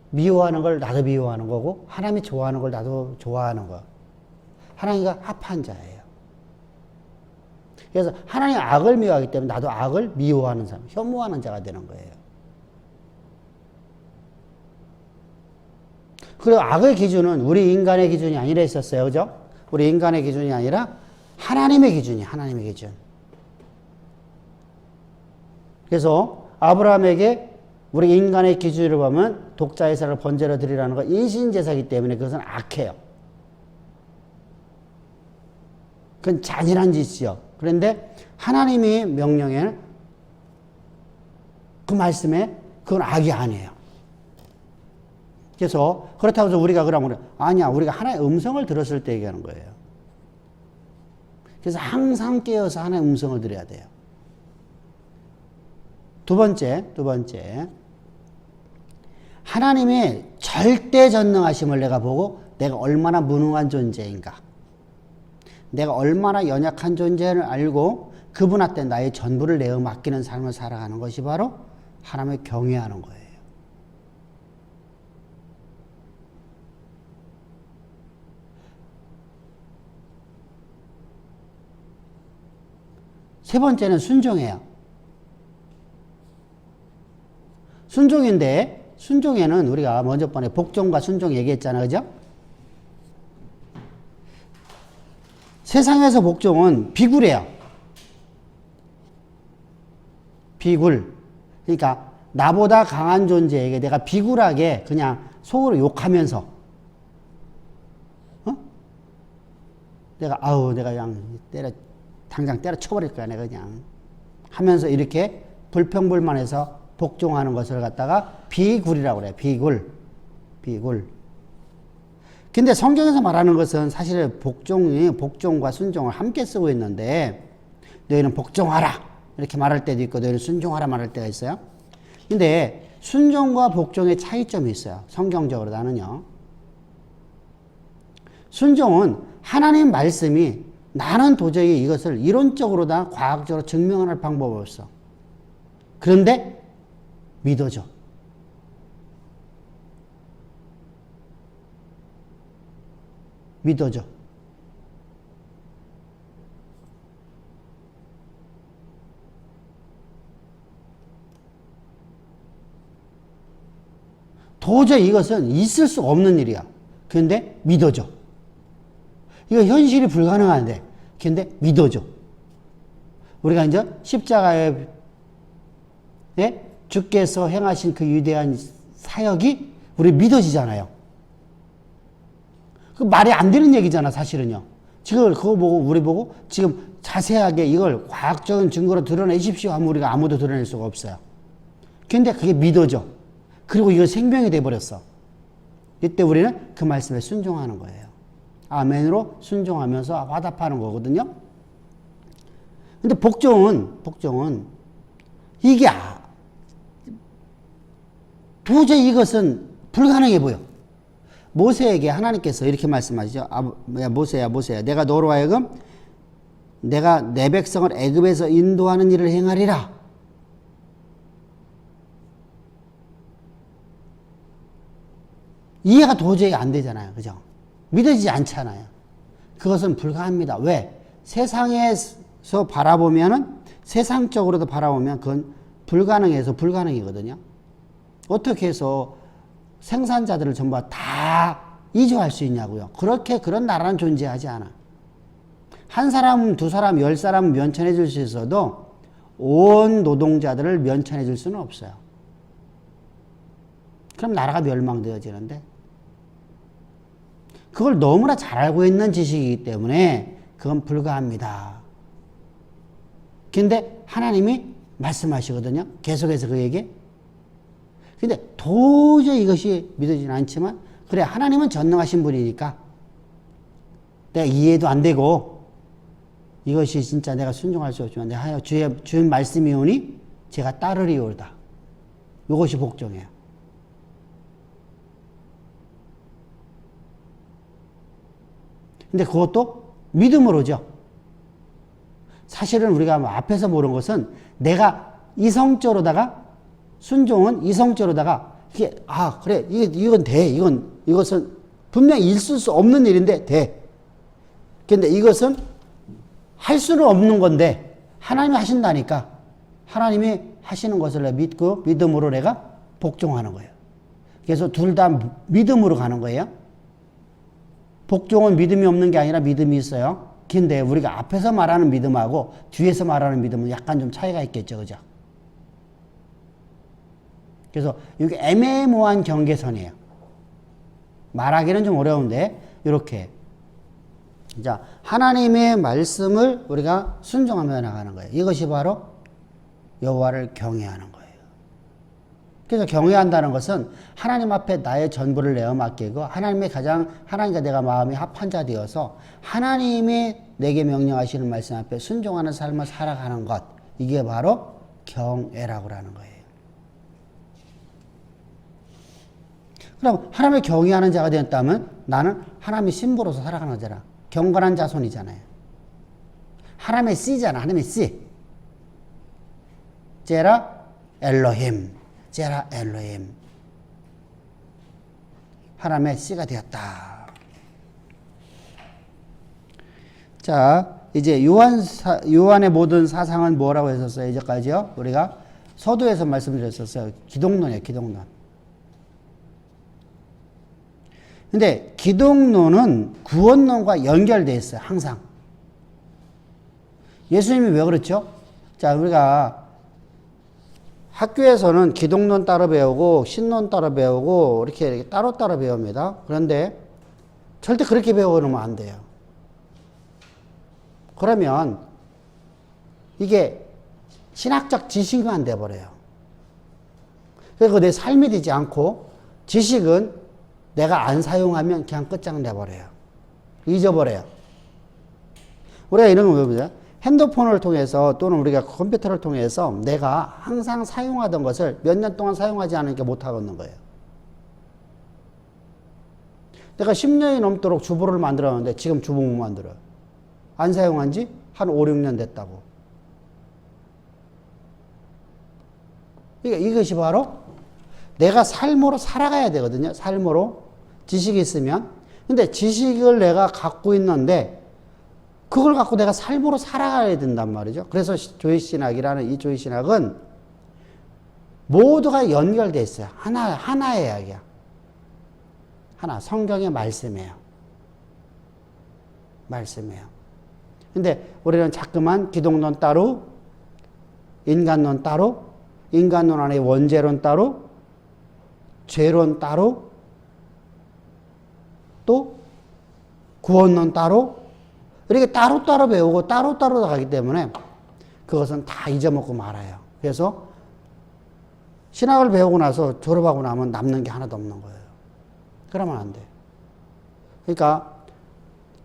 미워하는 걸 나도 미워하는 거고 하나님이 좋아하는 걸 나도 좋아하는 거. 하나님과 합한 자예요. 그래서 하나님이 악을 미워하기 때문에 나도 악을 미워하는 사람, 혐오하는 자가 되는 거예요. 그리고 악의 기준은 우리 인간의 기준이 아니라 있었어요. 그죠? 우리 인간의 기준이 아니라 하나님의 기준이, 하나님의 기준. 그래서 아브라함에게 우리 인간의 기준으로 보면 독자 이삭을 번제로 드리라는 건 인신제사이기 때문에 그것은 악해요. 그건 잔인한 짓이요. 그런데 하나님이 명령에는 그 말씀에 그건 악이 아니에요. 그래서 그렇다고 해서 우리가 그러면 아니야, 우리가 하나의 음성을 들었을 때 얘기하는 거예요. 그래서 항상 깨어서 하나의 음성을 들어야 돼요. 두 번째 하나님의 절대 전능하심을 내가 보고 내가 얼마나 무능한 존재인가, 내가 얼마나 연약한 존재를 알고 그분 앞에 나의 전부를 내어 맡기는 삶을 살아가는 것이 바로 하나님을 경외하는 거예요. 세 번째는 순종이에요. 순종인데 순종에는 우리가 먼저 번에 복종과 순종 얘기했잖아요. 그죠? 세상에서 복종은 비굴해요. 비굴. 그러니까 나보다 강한 존재에게 내가 비굴하게 그냥 속으로 욕하면서 내가 내가 그냥 당장 때려쳐버릴 거야 내가 그냥 하면서 이렇게 불평불만해서 복종하는 것을 갖다가 비굴이라고 그래요. 비굴. 근데 성경에서 말하는 것은 사실 복종과 순종을 함께 쓰고 있는데 너희는 복종하라 이렇게 말할 때도 있고 너희는 순종하라 말할 때가 있어요. 근데 순종과 복종의 차이점이 있어요. 성경적으로 나는요. 순종은 하나님 말씀이 나는 도저히 이것을 이론적으로나 과학적으로 증명할 방법이 없어. 그런데 믿어줘. 믿어줘. 도저히 이것은 있을 수 없는 일이야. 그런데 믿어줘. 이거 현실이 불가능한데, 근데 믿어줘. 우리가 이제 십자가에 주께서 행하신 그 위대한 사역이 우리 믿어지잖아요. 그 말이 안 되는 얘기잖아, 사실은요. 지금 그거 보고 우리 보고 지금 자세하게 이걸 과학적인 증거로 드러내십시오 하면 우리가 아무도 드러낼 수가 없어요. 근데 그게 믿어져. 그리고 이거 생명이 돼버렸어. 이때 우리는 그 말씀에 순종하는 거예요. 아멘으로 순종하면서 화답하는 거거든요. 근데 복종은 이게 도저히 이것은 불가능해 보여. 모세에게 하나님께서 이렇게 말씀하시죠. 모세야 내가 너로 하여금 내가 내 백성을 애굽에서 인도하는 일을 행하리라. 이해가 도저히 안 되잖아요. 그죠? 믿어지지 않잖아요. 그것은 불가합니다. 왜? 세상에서 바라보면은 세상적으로도 바라보면 그건 불가능해서 불가능이거든요. 어떻게 해서 생산자들을 전부 다 이주할 수 있냐고요. 그런 나라는 존재하지 않아. 한 사람, 두 사람, 10사람 면천해 줄 수 있어도 온 노동자들을 면천해 줄 수는 없어요. 그럼 나라가 멸망되어지는데 그걸 너무나 잘 알고 있는 지식이기 때문에 그건 불가합니다. 근데 하나님이 말씀하시거든요. 계속해서 그 얘기. 근데 도저히 이것이 믿어지진 않지만 그래 하나님은 전능하신 분이니까 내가 이해도 안 되고 이것이 진짜 내가 순종할 수 없지만 내가 주의 말씀이 오니 제가 따르리오다. 이것이 복종이에요. 근데 그것도 믿음으로죠. 사실은 우리가 앞에서 보는 것은 내가 이성적으로다가 순종은 이성적으로다가 이게 그래 이건 돼 이것은 분명히 있을 수 없는 일인데 돼. 근데 이것은 할 수는 없는 건데 하나님이 하신다니까 하나님이 하시는 것을 믿고 믿음으로 내가 복종하는 거예요. 그래서 둘 다 믿음으로 가는 거예요. 복종은 믿음이 없는 게 아니라 믿음이 있어요. 근데 우리가 앞에서 말하는 믿음하고 뒤에서 말하는 믿음은 약간 좀 차이가 있겠죠. 그죠? 그래서 이게 애매모호한 경계선이에요. 말하기는 좀 어려운데 이렇게 자 하나님의 말씀을 우리가 순종하며 나가는 거예요. 이것이 바로 여호와를 경외하는 거예요. 그래서 경외한다는 것은 하나님 앞에 나의 전부를 내어 맡기고 하나님과 내가 마음이 합한 자 되어서 하나님이 내게 명령하시는 말씀 앞에 순종하는 삶을 살아가는 것 이게 바로 경외라고 하는 거예요. 그럼 하나님을 경외하는 자가 되었다면 나는 하나님의 신부로서 살아가는 자라. 경건한 자손이잖아요. 하나님의 씨잖아. 하나님의 씨. 제라 엘로힘. 하나님의 씨가 되었다. 자, 이제 요한의 모든 사상은 뭐라고 했었어요? 이제까지요? 우리가 서두에서 말씀드렸었어요. 기독론이에요. 기독론. 근데 기독론은 구원론과 연결되어 있어요. 항상. 예수님이 왜 그렇죠? 자, 우리가 학교에서는 기독론 따로 배우고 신론 따로 배우고 이렇게 따로따로 배웁니다. 그런데 절대 그렇게 배워놓으면 안 돼요. 그러면 이게 신학적 지식만 돼버려요. 그래서 내 삶이 되지 않고 지식은 내가 안 사용하면 그냥 끝장내버려요. 잊어버려요. 우리가 이런 거 배웁니다. 핸드폰을 통해서 또는 우리가 컴퓨터를 통해서 내가 항상 사용하던 것을 몇 년 동안 사용하지 않으니까 못하고 있는 거예요. 내가 10년이 넘도록 주보를 만들었는데 지금 주보 못 만들어요. 안 사용한 지 한 5, 6년 됐다고. 그러니까 이것이 바로 내가 삶으로 살아가야 되거든요. 삶으로. 지식이 있으면. 근데 지식을 내가 갖고 있는데 그걸 갖고 내가 삶으로 살아가야 된단 말이죠. 그래서 조이신학이라는 이 조이신학은 모두가 연결되어 있어요. 하나의 이야기야. 하나. 성경의 말씀이에요. 말씀이에요. 근데 우리는 자꾸만 기독론 따로, 인간론 따로, 인간론 안에 원죄론 따로, 죄론 따로, 또 구원론 따로, 이렇게 따로따로 배우고 따로따로 가기 때문에 그것은 다 잊어먹고 말아요. 그래서 신학을 배우고 나서 졸업하고 나면 남는 게 하나도 없는 거예요. 그러면 안 돼요. 그러니까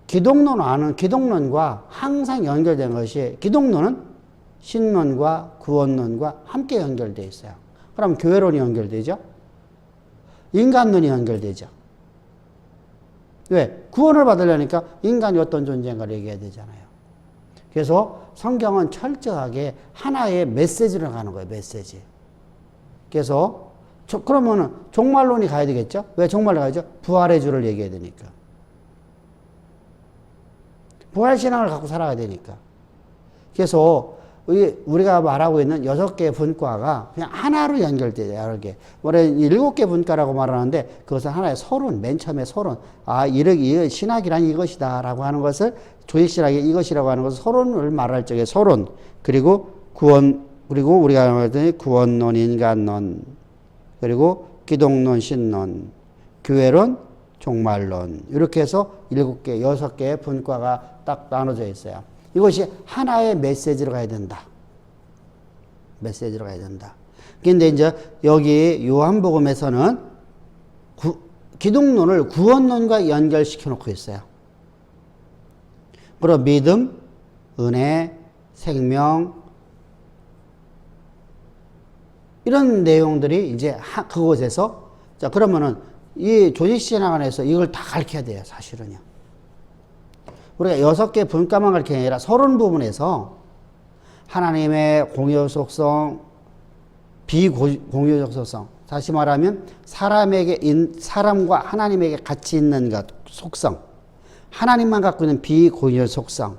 기독론과 항상 연결된 것이, 기독론은 신론과 구원론과 함께 연결되어 있어요. 그럼 교회론이 연결되죠? 인간론이 연결되죠? 왜? 구원을 받으려니까 인간이 어떤 존재인가를 얘기해야 되잖아요. 그래서 성경은 철저하게 하나의 메시지를 가는 거예요. 메시지. 그래서 그러면은 종말론이 가야 되겠죠? 왜 종말로 가야죠? 부활의 주를 얘기해야 되니까. 부활신앙을 갖고 살아가야 되니까. 그래서 우리가 말하고 있는 6개의 분과가 그냥 하나로 연결돼요. 여러 개. 원래 7개 분과라고 말하는데 그것은 하나의 서론, 맨 처음에 서론. 아, 이 신학이란 이것이다 라고 하는 것을, 조직신학이 이것이라고 하는 것을 서론을 말할 적에 서론, 그리고 구원, 그리고 우리가 말했더니 구원론, 인간론, 그리고 기독론, 신론, 교회론, 종말론. 이렇게 해서 7개, 6개의 분과가 딱 나눠져 있어요. 이것이 하나의 메시지로 가야 된다. 메시지로 가야 된다. 근데 이제 여기 요한복음에서는 기독론을 구원론과 연결시켜 놓고 있어요. 그리고 믿음, 은혜, 생명, 이런 내용들이 이제 그곳에서, 자, 그러면은 이 조직신학 안에서 이걸 다 가르쳐야 돼요, 사실은요. 우리가 6개 분과만 가르치는 게 아니라 서론 부분에서 하나님의 공유적 속성, 비공유적 속성, 다시 말하면 사람과 하나님에게 같이 있는 것, 속성, 하나님만 갖고 있는 비공유적 속성,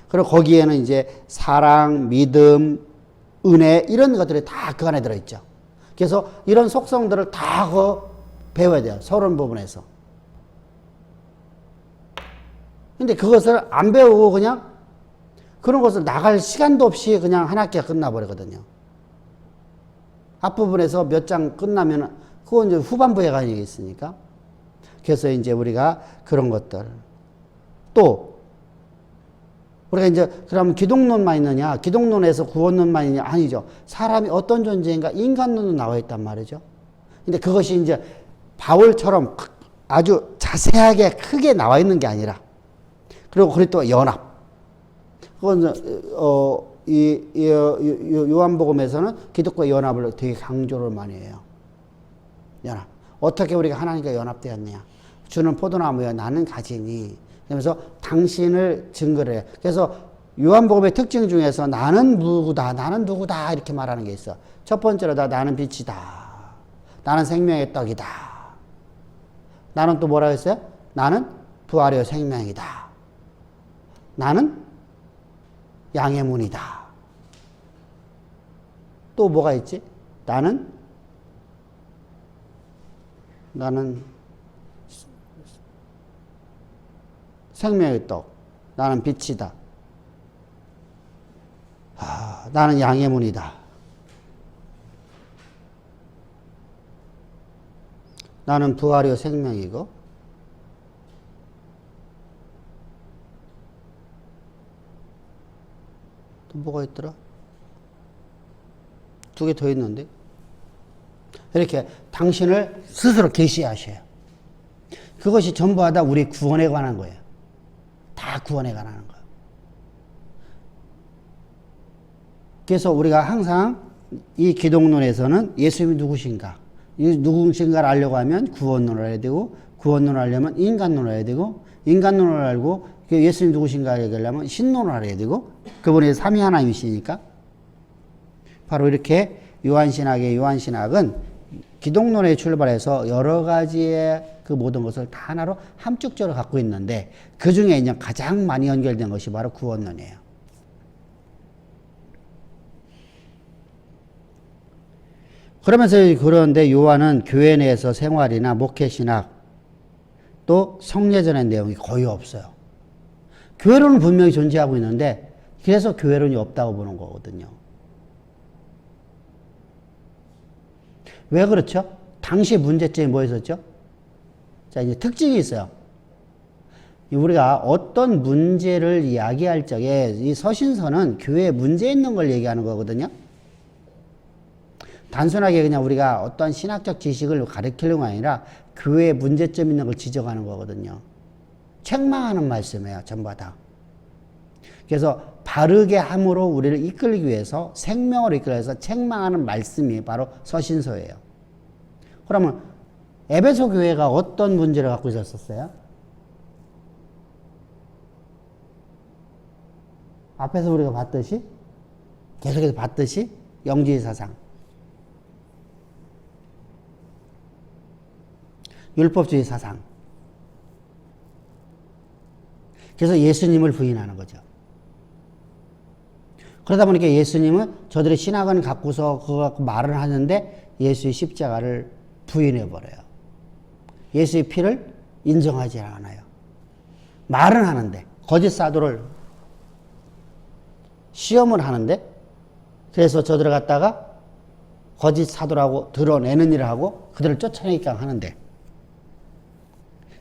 그리고 거기에는 이제 사랑, 믿음, 은혜, 이런 것들이 다 그 안에 들어있죠. 그래서 이런 속성들을 다 배워야 돼요, 서론 부분에서. 근데 그것을 안 배우고 그냥 그런 것을 나갈 시간도 없이 그냥 한 학기가 끝나버리거든요. 앞부분에서 몇 장 끝나면 그건 이제 후반부에 가는 게 있으니까. 그래서 이제 우리가 그런 것들. 또 우리가 이제 그럼 기독론만 있느냐, 기독론에서 구원론만 있느냐, 아니죠. 사람이 어떤 존재인가, 인간론도 나와 있단 말이죠. 근데 그것이 이제 바울처럼 아주 자세하게 크게 나와 있는 게 아니라, 그리고 또 연합. 그건 요한복음에서는 기독과 연합을 되게 강조를 많이 해요. 연합. 어떻게 우리가 하나님과 연합되었느냐. 주는 포도나무여 나는 가지니. 그러면서 당신을 증거를 해요. 그래서 요한복음의 특징 중에서 나는 누구다 이렇게 말하는 게 있어. 첫 번째로 나는 빛이다. 나는 생명의 떡이다. 나는 또 뭐라고 했어요? 나는 부활의 생명이다. 나는 양의 문이다. 또 뭐가 있지? 나는 생명의 떡. 나는 빛이다. 나는 양의 문이다. 나는 부활이요 생명이고 또 뭐가 있더라? 두 개 더 있는데 이렇게 당신을 스스로 계시하셔요. 그것이 전부 다 우리 구원에 관한 거예요. 다 구원에 관한 거예요. 그래서 우리가 항상 이 기독론에서는 예수님이 누구신가? 이 누구신가를 알려고 하면 구원론을 알아야 되고, 구원론을 알려면 인간론을 알아야 되고, 인간론을 알고 예수님 누구신가 얘기하려면 신론을 알아야 되고, 그분이 삼위 하나님이시니까. 바로 이렇게 요한신학은 기독론에 출발해서 여러 가지의 그 모든 것을 다 하나로 함축적으로 갖고 있는데, 그 중에 이제 가장 많이 연결된 것이 바로 구원론이에요. 그러면서 그런데 요한은 교회 내에서 생활이나 목회신학 또 성례전의 내용이 거의 없어요. 교회론은 분명히 존재하고 있는데 그래서 교회론이 없다고 보는 거거든요. 왜 그렇죠? 당시 문제점이 뭐였었죠? 자, 이제 특징이 있어요. 우리가 어떤 문제를 이야기할 적에 이 서신서는 교회에 문제 있는 걸 얘기하는 거거든요. 단순하게 그냥 우리가 어떤 신학적 지식을 가르치려고 아니라 교회에 문제점 있는 걸 지적하는 거거든요. 책망하는 말씀이에요. 전부 다. 그래서 바르게 함으로 우리를 이끌기 위해서 생명으로 이끌기 위해서 책망하는 말씀이 바로 서신서예요. 그러면 에베소 교회가 어떤 문제를 갖고 있었어요? 앞에서 우리가 봤듯이 계속해서 봤듯이 영지의 사상, 율법주의 사상. 그래서 예수님을 부인하는 거죠. 그러다 보니까 예수님은 저들의 신학은 갖고서 그거 갖고 말을 하는데 예수의 십자가를 부인해버려요. 예수의 피를 인정하지 않아요. 말은 하는데, 거짓 사도를 시험을 하는데, 그래서 저들을 갖다가 거짓 사도라고 드러내는 일을 하고 그들을 쫓아내니까 하는데,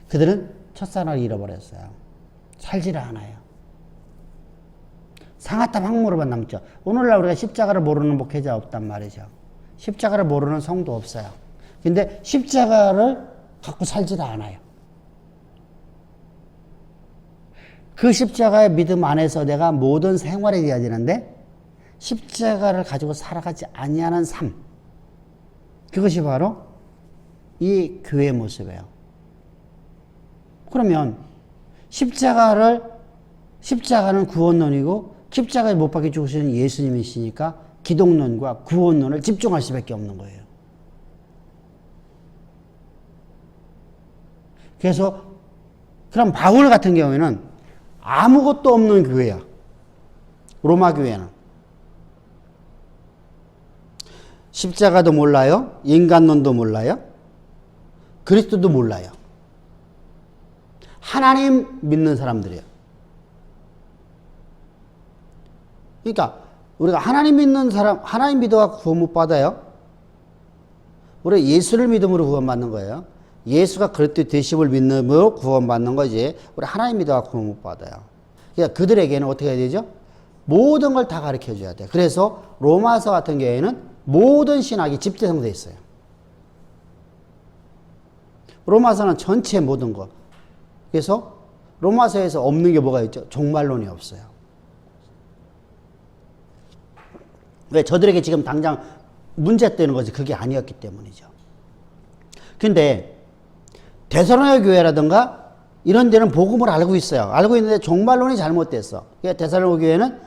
그들은 첫사랑을 잃어버렸어요. 살지를 않아요. 상하탑 항모로만 남죠. 오늘날 우리가 십자가를 모르는 목회자 없단 말이죠. 십자가를 모르는 성도 없어요. 근데 십자가를 갖고 살지를 않아요. 그 십자가의 믿음 안에서 내가 모든 생활이 되어지는데 십자가를 가지고 살아가지 아니하는 삶. 그것이 바로 이 교회의 모습이에요. 그러면 십자가는 구원론이고 십자가에 못 박혀 죽으시는 예수님이시니까 기독론과 구원론을 집중할 수밖에 없는 거예요. 그래서 그럼 바울 같은 경우에는 아무것도 없는 교회야. 로마 교회는 십자가도 몰라요. 인간론도 몰라요. 그리스도도 몰라요. 하나님 믿는 사람들이에요. 그러니까 우리가 하나님 믿는 사람, 하나님 믿어가 구원 못 받아요. 우리가 예수를 믿음으로 구원받는 거예요. 예수가 그리스도의 되심을 믿음으로 구원받는 거지. 우리 하나님 믿어가 구원 못 받아요. 그러니까 그들에게는 어떻게 해야 되죠? 모든 걸 다 가르쳐 줘야 돼요. 그래서 로마서 같은 경우에는 모든 신학이 집대성되어 있어요. 로마서는 전체 모든 것. 그래서 로마서에서 없는 게 뭐가 있죠? 종말론이 없어요. 왜? 저들에게 지금 당장 문제되는 것이 그게 아니었기 때문이죠. 근데 데살로니가 교회라든가 이런 데는 복음을 알고 있어요. 알고 있는데 종말론이 잘못됐어. 그러니까 데살로니가 교회는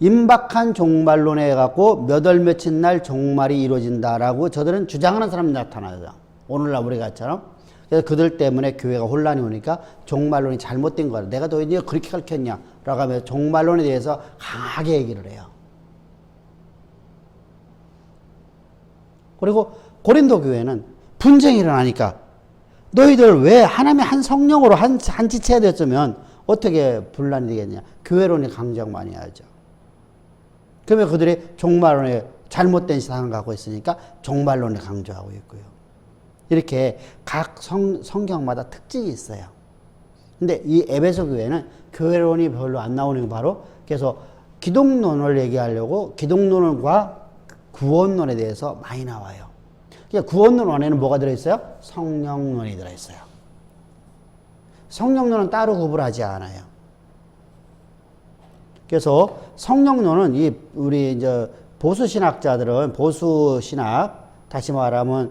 임박한 종말론에 갖고 몇 월 며칠 날 종말이 이루어진다라고 저들은 주장하는 사람이 나타나요. 오늘날 우리가처럼. 그래서 그들 때문에 교회가 혼란이 오니까 종말론이 잘못된 거야. 내가 너희들 그렇게 가르쳤냐? 라고 하면서 종말론에 대해서 강하게 얘기를 해요. 그리고 고린도 교회는 분쟁이 일어나니까 너희들 왜 하나님의 한 성령으로 한 지체가 됐으면 어떻게 분란이 되겠냐? 교회론이 강정 많이 하죠. 그러면 그들이 종말론에 잘못된 신앙을 갖고 있으니까 종말론을 강조하고 있고요. 이렇게 각 성경마다 특징이 있어요. 근데 이 에베소 교회는 교회론이 별로 안 나오는 게 바로 그래서 기독론을 얘기하려고 기독론과 구원론에 대해서 많이 나와요. 그러니까 구원론 안에는 뭐가 들어있어요? 성령론이 들어있어요. 성령론은 따로 구분하지 않아요. 그래서 성령론은 우리 이제 보수 신학자들은 보수 신학, 다시 말하면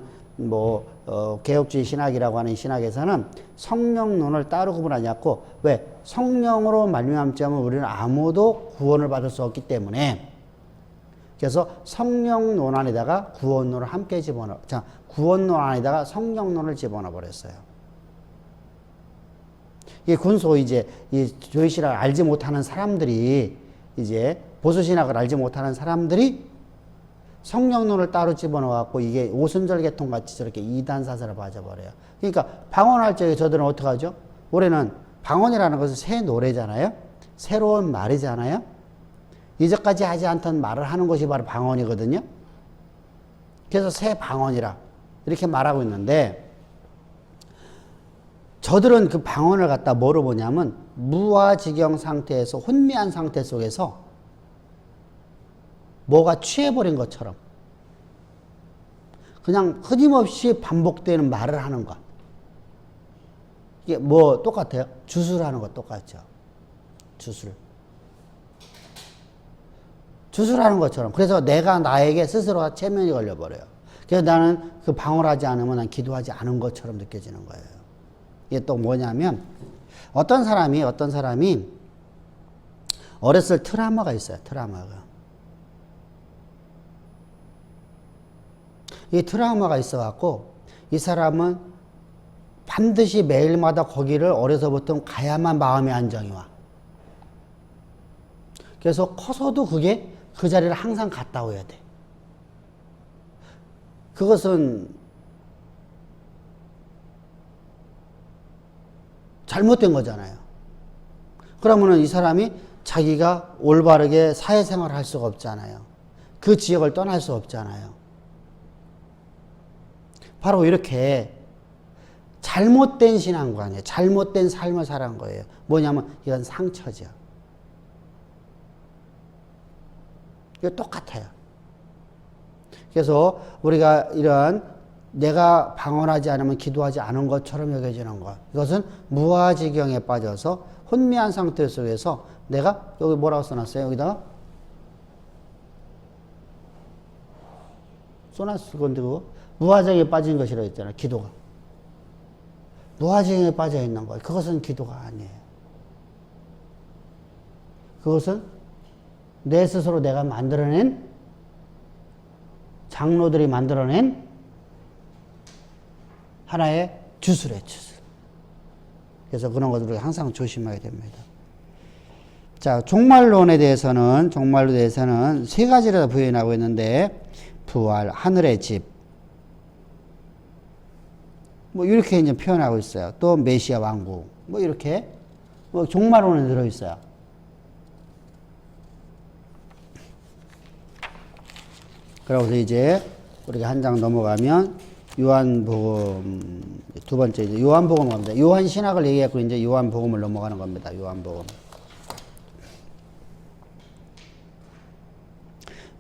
개혁주의 신학이라고 하는 신학에서는 성령론을 따로 구분하지 않고, 왜? 성령으로 말미암지 않으면 우리는 아무도 구원을 받을 수 없기 때문에, 그래서 성령론 안에다가 구원론을 함께 구원론 안에다가 성령론을 집어넣어 버렸어요. 이 군소 이제 이 교회 신학을 알지 못하는 사람들이, 이제 보수 신학을 알지 못하는 사람들이 성령론을 따로 집어넣어갖고 이게 오순절 계통 같이 저렇게 이단 사설을 빠져버려요. 그러니까 방언할 적에 저들은 어떻게 하죠? 올해는 방언이라는 것은 새 노래잖아요. 새로운 말이잖아요. 이제까지 하지 않던 말을 하는 것이 바로 방언이거든요. 그래서 새 방언이라 이렇게 말하고 있는데, 저들은 그 방언을 갖다 뭐로 보냐면 무아지경 상태에서, 혼미한 상태 속에서 뭐가 취해버린 것처럼 그냥 끊임없이 반복되는 말을 하는 것. 이게 뭐 똑같아요? 주술하는 것 똑같죠. 주술하는 것처럼. 그래서 내가 나에게 스스로가 체면이 걸려버려요. 그래서 나는 그 방언하지 않으면 난 기도하지 않은 것처럼 느껴지는 거예요. 이게 또 뭐냐면 어떤 사람이 어렸을 트라우마가 있어요. 이 트라우마가 있어갖고 이 사람은 반드시 매일마다 거기를 어려서부터 가야만 마음의 안정이 와. 그래서 커서도 그게 그 자리를 항상 갔다 오야 돼. 그것은 잘못된 거잖아요. 그러면은 이 사람이 자기가 올바르게 사회생활을 할 수가 없잖아요. 그 지역을 떠날 수 없잖아요. 바로 이렇게 잘못된 신앙관이에요. 잘못된 삶을 살아간 거예요. 뭐냐면 이건 상처죠. 이거 똑같아요. 그래서 우리가 이런 내가 방언하지 않으면 기도하지 않은 것처럼 여겨지는 것. 이것은 무아지경에 빠져서 혼미한 상태 속에서 내가 여기 뭐라고 써놨어요? 여기다가 써놨을 건데 그거 무아지경에 빠진 것이라고 했잖아요. 기도가. 무아지경에 빠져 있는 거예요. 그것은 기도가 아니에요. 그것은 내 스스로 내가 만들어낸 장로들이 만들어낸 하나의 주술이에요. 그래서 그런 것을 우리가 항상 조심하게 됩니다. 자, 종말론에 대해서는 세 가지를 부연하고 있는데, 부활, 하늘의 집, 뭐 이렇게 이제 표현하고 있어요. 또 메시아 왕국, 뭐 이렇게 종말론에 들어 있어요. 그러고서 이제 우리가 한 장 넘어가면 요한복음 두 번째 이제 요한복음 갑니다. 요한 신학을 얘기했고 이제 요한복음을 넘어가는 겁니다. 요한복음.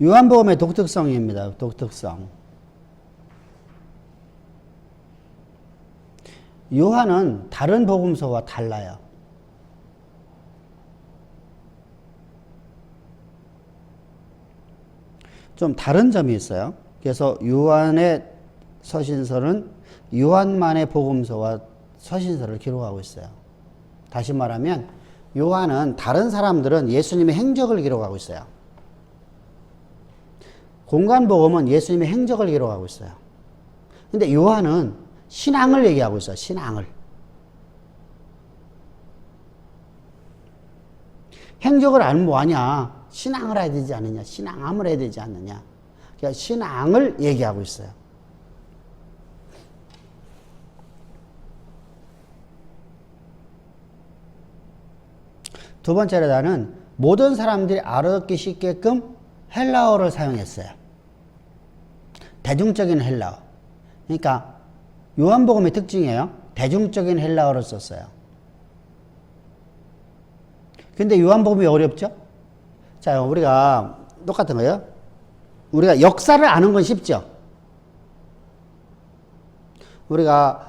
요한복음의 독특성입니다. 독특성. 요한은 다른 복음서와 달라요. 좀 다른 점이 있어요. 그래서 요한의 서신서는 요한만의 복음서와 서신서를 기록하고 있어요. 다시 말하면 요한은 다른 사람들은 예수님의 행적을 기록하고 있어요. 공관복음은 예수님의 행적을 기록하고 있어요. 근데 요한은 신앙을 얘기하고 있어요. 신앙을. 행적을 알면 뭐하냐? 신앙을 해야 되지 않느냐? 신앙함을 해야 되지 않느냐? 그러니까 신앙을 얘기하고 있어요. 두 번째로 나는 모든 사람들이 알아듣기 쉽게끔 헬라어를 사용했어요. 대중적인 헬라어. 그러니까 요한복음의 특징이에요. 대중적인 헬라어를 썼어요. 근데 요한복음이 어렵죠? 자, 우리가 똑같은 거예요. 우리가 역사를 아는 건 쉽죠? 우리가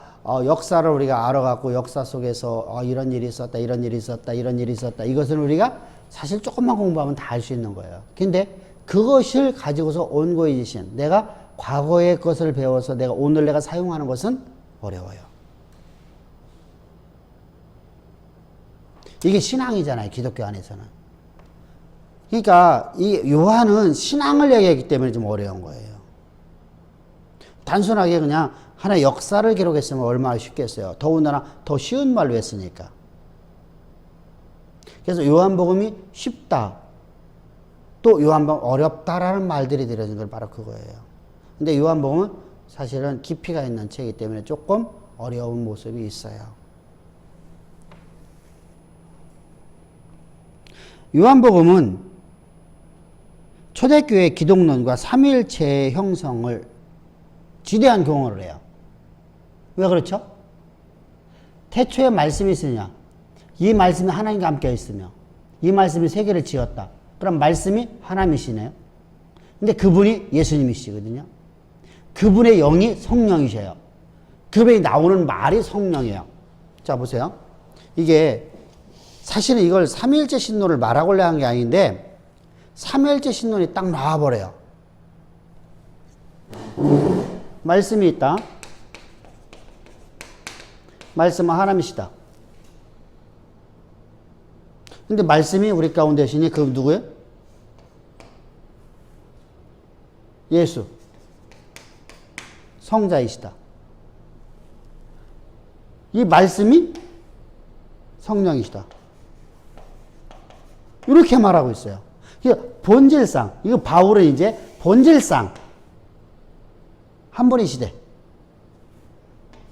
역사를 우리가 알아갖고 역사 속에서 이런 일이 있었다, 이런 일이 있었다, 이런 일이 있었다. 이것을 우리가 사실 조금만 공부하면 다 알 수 있는 거예요. 근데 그것을 가지고서 온고의 지신, 내가 과거의 것을 배워서 오늘 내가 사용하는 것은 어려워요. 이게 신앙이잖아요. 기독교 안에서는. 그러니까 이 요한은 신앙을 얘기했기 때문에 좀 어려운 거예요. 단순하게 그냥 하나의 역사를 기록했으면 얼마나 쉽겠어요. 더군다나 더 쉬운 말로 했으니까. 그래서 요한복음이 쉽다. 또 요한복음 어렵다라는 말들이 들어진 걸 바로 그거예요. 근데 요한복음은 사실은 깊이가 있는 책이기 때문에 조금 어려운 모습이 있어요. 요한복음은 초대교회 기독론과 삼위일체의 형성을 지대한 경험을 해요. 왜 그렇죠? 태초에 말씀이 있으냐? 이 말씀이 하나님과 함께 있으며 이 말씀이 세계를 지었다. 그럼 말씀이 하나님이시네요. 근데 그분이 예수님이시거든요. 그분의 영이 성령이셔요. 그분이 나오는 말이 성령이에요. 자, 보세요. 이게 사실은 이걸 삼위일체 신론을 말하고자 한 게 아닌데 삼위일체 신론이 딱 나와버려요. 말씀이 있다. 말씀은 하나님이시다. 근데 말씀이 우리 가운데 계시니 그 누구예요? 예수. 성자이시다. 이 말씀이 성령이시다. 이렇게 말하고 있어요. 본질상, 이거 바울은 이제 본질상 한 분이시대.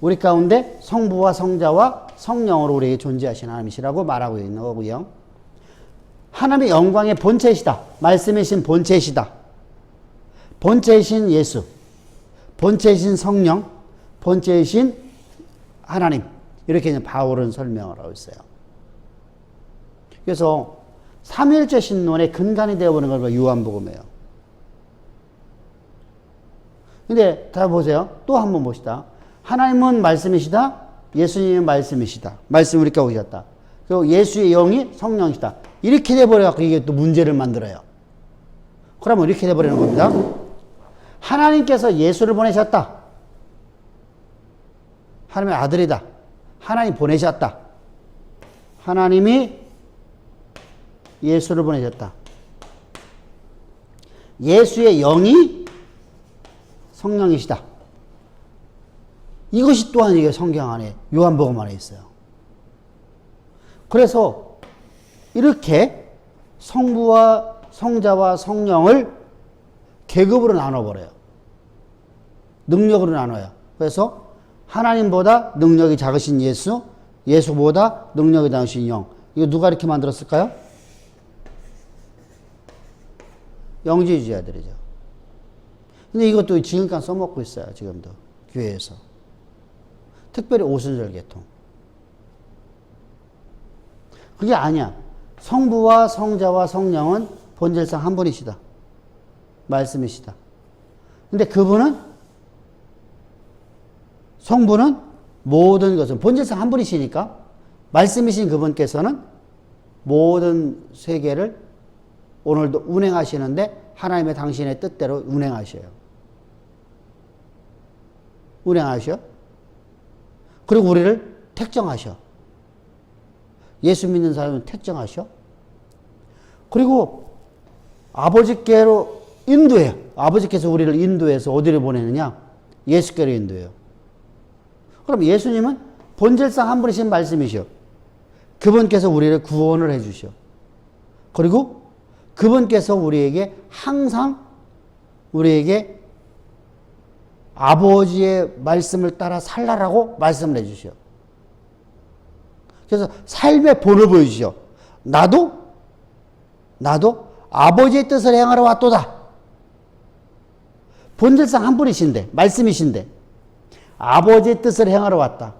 우리 가운데 성부와 성자와 성령으로 우리에게 존재하신 하나님이시라고 말하고 있는 거고요. 하나님의 영광의 본체이시다. 말씀이신 본체이시다. 본체이신 예수, 본체이신 성령, 본체이신 하나님. 이렇게 이제 바울은 설명을 하고 있어요. 그래서 삼위일체 신론의 근간이 되어버린 걸 요한복음이에요. 근데 다 보세요. 또 한번 봅시다. 하나님은 말씀이시다. 예수님은 말씀이시다. 말씀 우리가 오셨다. 그리고 예수의 영이 성령이시다. 이렇게 돼버려갖고 이게 또 문제를 만들어요. 그러면 이렇게 돼버리는 겁니다. 하나님께서 예수를 보내셨다. 하나님의 아들이다. 하나님 보내셨다. 하나님이 예수를 보내셨다. 예수의 영이 성령이시다. 이것이 또한 이게 성경 안에 요한복음 안에 있어요. 그래서 이렇게 성부와 성자와 성령을 계급으로 나눠버려요. 능력으로 나눠요. 그래서 하나님보다 능력이 작으신 예수, 예수보다 능력이 작으신 영. 이거 누가 이렇게 만들었을까요? 영지주의자들이죠. 근데 이것도 지금까지 써먹고 있어요. 지금도 교회에서. 특별히 오순절 계통. 그게 아니야. 성부와 성자와 성령은 본질상 한 분이시다. 말씀이시다. 근데 그분은 성부는 모든 것은 본질상 한 분이시니까 말씀이신 그분께서는 모든 세계를 오늘도 운행하시는데 하나님의 당신의 뜻대로 운행하셔요. 운행하셔. 그리고 우리를 택정하셔. 예수 믿는 사람은 택정하셔. 그리고 아버지께로 인도해요. 아버지께서 우리를 인도해서 어디를 보내느냐? 예수께로 인도해요. 그럼 예수님은 본질상 한 분이신 말씀이셔. 그분께서 우리를 구원을 해주셔. 그리고 그분께서 우리에게 항상 우리에게 아버지의 말씀을 따라 살라라고 말씀을 해주셔. 그래서 삶의 본을 보여주셔. 나도 아버지의 뜻을 행하러 왔도다. 본질상 한 분이신데, 말씀이신데, 아버지의 뜻을 행하러 왔다.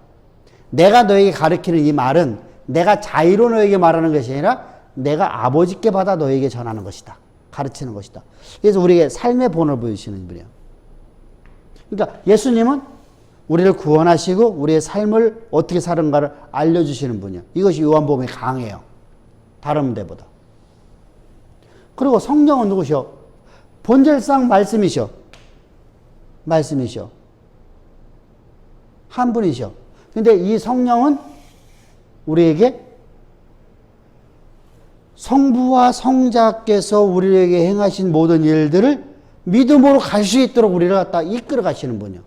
내가 너에게 가르치는 이 말은 내가 자의로 너에게 말하는 것이 아니라 내가 아버지께 받아 너에게 전하는 것이다. 가르치는 것이다. 그래서 우리에게 삶의 본을 보여주시는 분이에요. 그러니까 예수님은 우리를 구원하시고 우리의 삶을 어떻게 사는가를 알려주시는 분이에요. 이것이 요한복음이 강해요. 다른 데보다. 그리고 성령은 누구셔? 본질상 말씀이셔. 말씀이셔. 한 분이셔. 근데 이 성령은 우리에게 성부와 성자께서 우리에게 행하신 모든 일들을 믿음으로 갈 수 있도록 우리를 갖다 이끌어 가시는 분이요.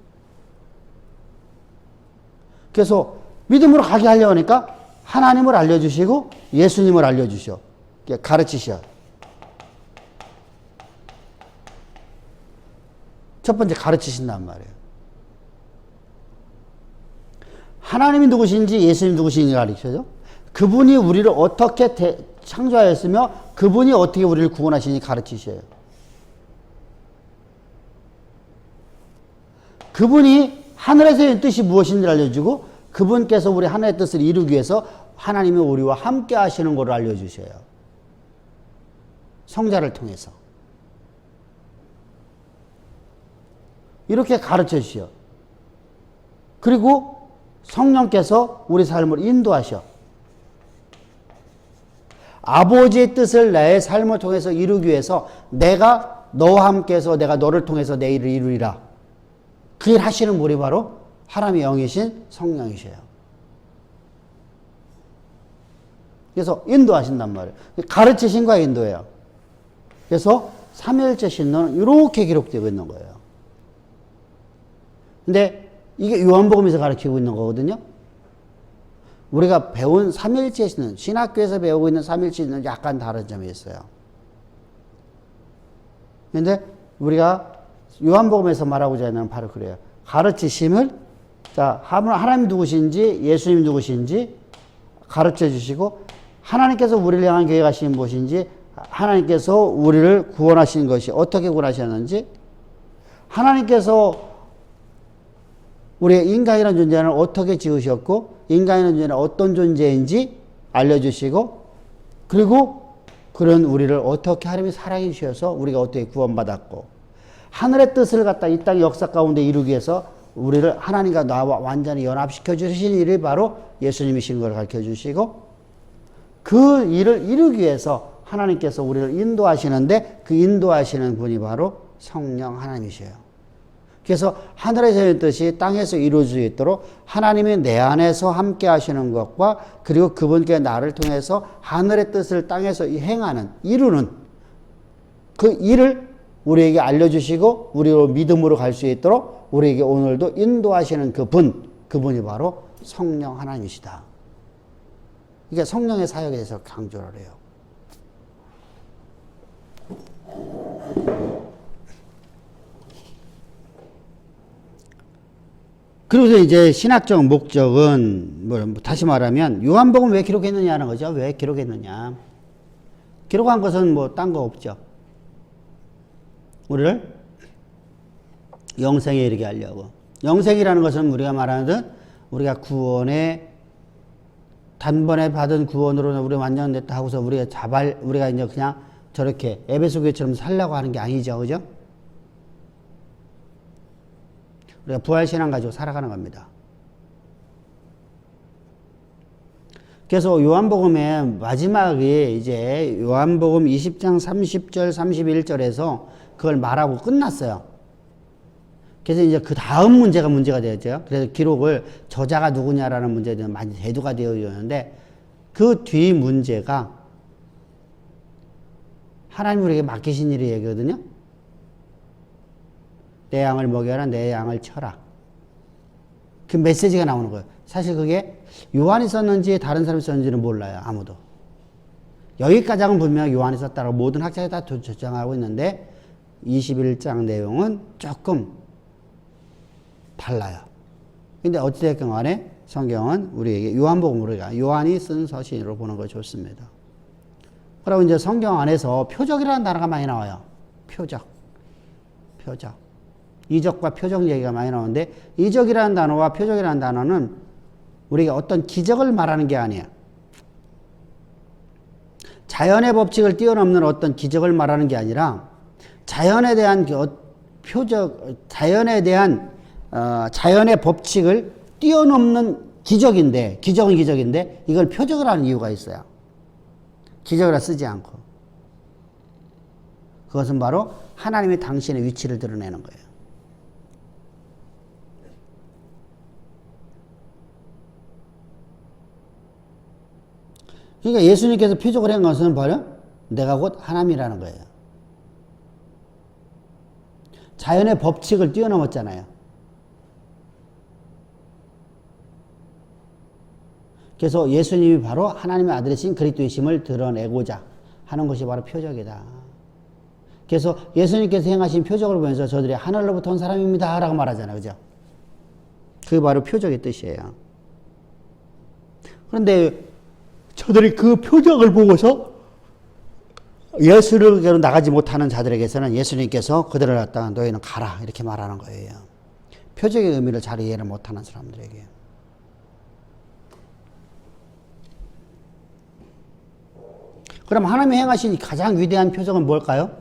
그래서 믿음으로 가게 하려고 하니까 하나님을 알려주시고 예수님을 알려주셔. 가르치셔. 첫 번째 가르치신단 말이에요. 하나님이 누구신지 예수님이 누구신지 가르쳐줘. 그분이 우리를 어떻게 창조하였으며 그분이 어떻게 우리를 구원하시는지 가르치셔요. 그분이 하늘에서의 뜻이 무엇인지 알려주고 그분께서 우리 하늘의 뜻을 이루기 위해서 하나님이 우리와 함께 하시는 것을 알려주셔요. 성자를 통해서. 이렇게 가르쳐 주시오. 그리고 성령께서 우리 삶을 인도하셔. 아버지의 뜻을 내 삶을 통해서 이루기 위해서 내가 너와 함께해서 내가 너를 통해서 내 일을 이루리라. 그 일 하시는 분이 바로 하나님의 영이신 성령이셔요. 그래서 인도하신단 말이에요. 가르치신과 인도예요. 그래서 삼위일체 신론은 이렇게 기록되고 있는 거예요. 근데 이게 요한복음에서 가르치고 있는 거거든요. 우리가 배운 삼위일체 신론, 신학교에서 배우고 있는 삼위일체 신론은 약간 다른 점이 있어요. 근데 우리가 요한복음에서 말하고자 하는 바로 그래요. 가르치심을, 자, 하나님 누구신지, 예수님 누구신지 가르쳐 주시고, 하나님께서 우리를 향한 계획하시는 무엇인지, 하나님께서 우리를 구원하신 것이 어떻게 구원하셨는지, 하나님께서 우리의 인간이라는 존재는 어떻게 지으셨고, 인간이라는 존재는 어떤 존재인지 알려주시고, 그리고 그런 우리를 어떻게 하나님이 사랑해 주셔서 우리가 어떻게 구원받았고, 하늘의 뜻을 갖다 이 땅의 역사 가운데 이루기 위해서 우리를 하나님과 나와 완전히 연합시켜 주신 일이 바로 예수님이신 걸 가르쳐 주시고, 그 일을 이루기 위해서 하나님께서 우리를 인도하시는데 그 인도하시는 분이 바로 성령 하나님이셔요. 그래서 하늘에서의 뜻이 땅에서 이루어질 수 있도록 하나님이 내 안에서 함께 하시는 것과 그리고 그분께 나를 통해서 하늘의 뜻을 땅에서 행하는, 이루는 그 일을 우리에게 알려주시고 우리로 믿음으로 갈 수 있도록 우리에게 오늘도 인도하시는 그분이 바로 성령 하나님이시다. 이게 성령의 사역에 대해서 강조를 해요. 그리고 이제 신학적 목적은 다시 말하면 요한복음 왜 기록했느냐는 거죠. 왜 기록했느냐. 기록한 것은 딴 거 없죠. 우리를 영생에 이르게 하려고. 영생이라는 것은 우리가 말하는 우리가 구원에 단번에 받은 구원으로 우리 완전됐다 하고서 우리가 이제 그냥 저렇게 에베소 교회처럼 살려고 하는 게 아니죠. 그죠? 우리가 부활신앙 가지고 살아가는 겁니다. 그래서 요한복음의 마지막에 이제 요한복음 20장 30절, 31절에서 그걸 말하고 끝났어요. 그래서 이제 그 다음 문제가 되었죠. 그래서 기록을 저자가 누구냐라는 문제에 대한 많이 대두가 되어 있는데 그 뒤 문제가 하나님 우리에게 맡기신 일이 얘기거든요. 내 양을 먹여라, 내 양을 쳐라. 그 메시지가 나오는 거예요. 사실 그게 요한이 썼는지 다른 사람이 썼는지는 몰라요. 아무도. 여기까지는 분명 요한이 썼다고 모든 학자들이 다 주장하고 있는데 21장 내용은 조금 달라요. 근데 어찌됐건 간에 성경은 우리에게 요한복음으로 요한이 쓴 서신으로 보는 거 좋습니다. 그러면 이제 성경 안에서 표적이라는 단어가 많이 나와요. 표적. 이적과 표적 얘기가 많이 나오는데, 이적이라는 단어와 표적이라는 단어는 우리가 어떤 기적을 말하는 게 아니에요. 자연의 법칙을 뛰어넘는 어떤 기적을 말하는 게 아니라, 자연에 대한 자연의 법칙을 뛰어넘는 기적은 기적인데, 이걸 표적을 하는 이유가 있어요. 기적이라 쓰지 않고. 그것은 바로 하나님이 당신의 위치를 드러내는 거예요. 그러니까 예수님께서 표적을 한 것은 바로 내가 곧 하나님이라는 거예요. 자연의 법칙을 뛰어넘었잖아요. 그래서 예수님이 바로 하나님의 아들이신 그리스도이심을 드러내고자 하는 것이 바로 표적이다. 그래서 예수님께서 행하신 표적을 보면서 저들이 하늘로부터 온 사람입니다 라고 말하잖아요. 그죠? 그게 바로 표적의 뜻이에요. 그런데 저들이 그 표적을 보고서 예수를 나가지 못하는 자들에게서는 예수님께서 그들을 갖다가 너희는 가라 이렇게 말하는 거예요. 표적의 의미를 잘 이해를 못하는 사람들에게. 그럼 하나님이 행하신 가장 위대한 표적은 뭘까요?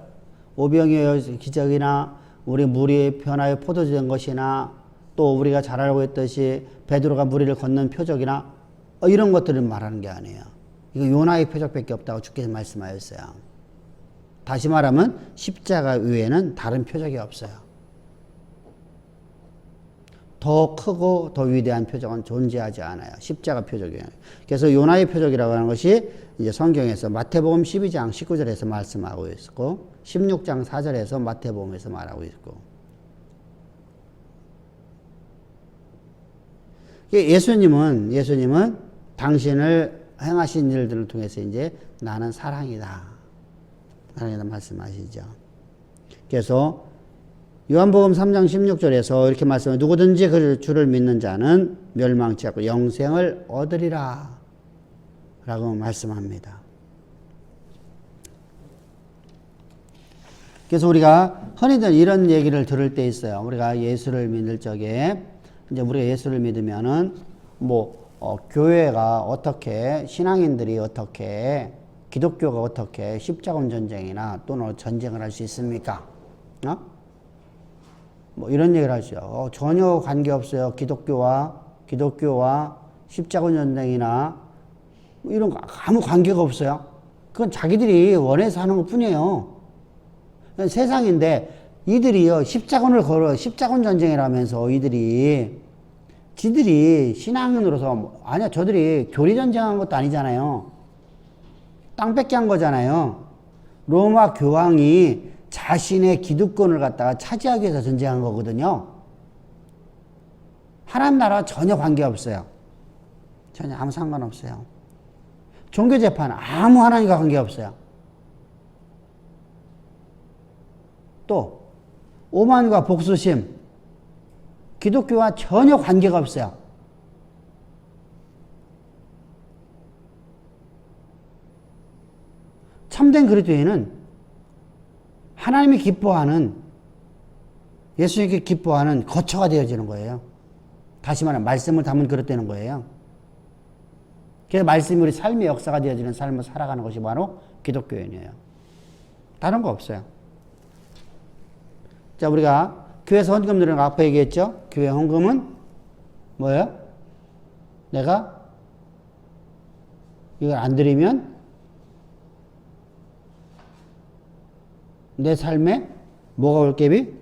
오병이어의 기적이나 우리 물이 변하여 포도주 된 것이나 또 우리가 잘 알고 있듯이 베드로가 무리를 걷는 표적이나 이런 것들을 말하는 게 아니에요. 이거 요나의 표적밖에 없다고 주께서 말씀하셨어요. 다시 말하면 십자가 외에는 다른 표적이 없어요. 더 크고 더 위대한 표적은 존재하지 않아요. 십자가 표적이에요. 그래서 요나의 표적이라고 하는 것이 이제 성경에서 마태복음 12장 19절에서 말씀하고 있고 16장 4절에서 마태복음에서 말하고 있고, 예수님은 당신을 행하신 일들을 통해서 이제 나는 사랑이다 말씀하시죠. 그래서 요한복음 3장 16절에서 이렇게 말씀해요. 누구든지 그 주를 믿는 자는 멸망치 않고 영생을 얻으리라 라고 말씀합니다. 그래서 우리가 흔히들 이런 얘기를 들을 때 있어요. 우리가 예수를 믿을 적에 이제 우리가 예수를 믿으면은 교회가 어떻게, 신앙인들이 어떻게, 기독교가 어떻게 십자군 전쟁이나 또는 전쟁을 할 수 있습니까? 이런 얘기를 하죠. 전혀 관계없어요. 기독교와 십자군 전쟁이나 이런 거 아무 관계가 없어요. 그건 자기들이 원해서 하는 것 뿐이에요. 세상인데 이들이요, 십자군 전쟁이라면서 지들이 신앙인으로서, 아니야, 저들이 교리 전쟁한 것도 아니잖아요. 땅 뺏기 한 거잖아요. 로마 교황이 자신의 기득권을 갖다가 차지하기 위해서 전쟁한 거거든요. 하나님 나라와 전혀 관계없어요. 전혀 아무 상관없어요. 종교재판 아무 하나님과 관계없어요. 또 오만과 복수심, 기독교와 전혀 관계가 없어요. 참된 그리스도인은 하나님이 기뻐하는, 예수님께 기뻐하는 거처가 되어지는 거예요. 다시 말하면 말씀을 담은 그릇 되는 거예요. 그래서 말씀이 우리 삶의 역사가 되어지는 삶을 살아가는 것이 바로 기독교인이에요. 다른 거 없어요. 자, 우리가 교회에서 헌금 드리는 거 앞에 얘기했죠? 교회 헌금은 뭐예요? 내가 이걸 안 드리면 내 삶에 뭐가 올 갭이?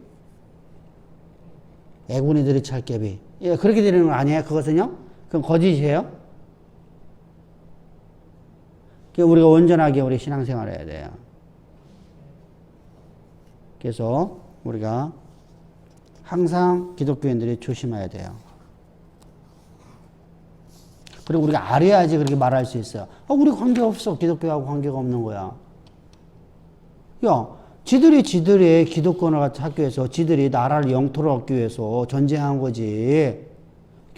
애군이 들이찰 갭이. 예, 그렇게 되는 거 아니에요? 그것은요? 그건 거짓이에요? 우리가 온전하게 우리 신앙생활을 해야 돼요. 그래서 우리가 항상 기독교인들이 조심해야 돼요. 그리고 우리가 알아야지 그렇게 말할 수 있어요. 우리 관계없어. 기독교하고 관계가 없는 거야. 야, 지들의 기득권을 찾기 위해서, 지들이 나라를 영토로 얻기 위해서 전쟁한 거지.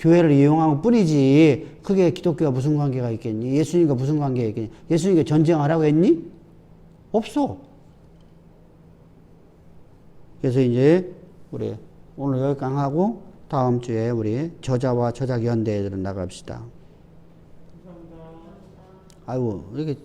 교회를 이용한 것 뿐이지 그게 기독교와 무슨 관계가 있겠니? 예수님과 무슨 관계가 있겠니? 예수님과 전쟁하라고 했니? 없어. 그래서 이제 우리 오늘 여기까지 하고 다음 주에 우리 저자와 저작 연대들은 나갑시다. 감사합니다. 아이고 이렇게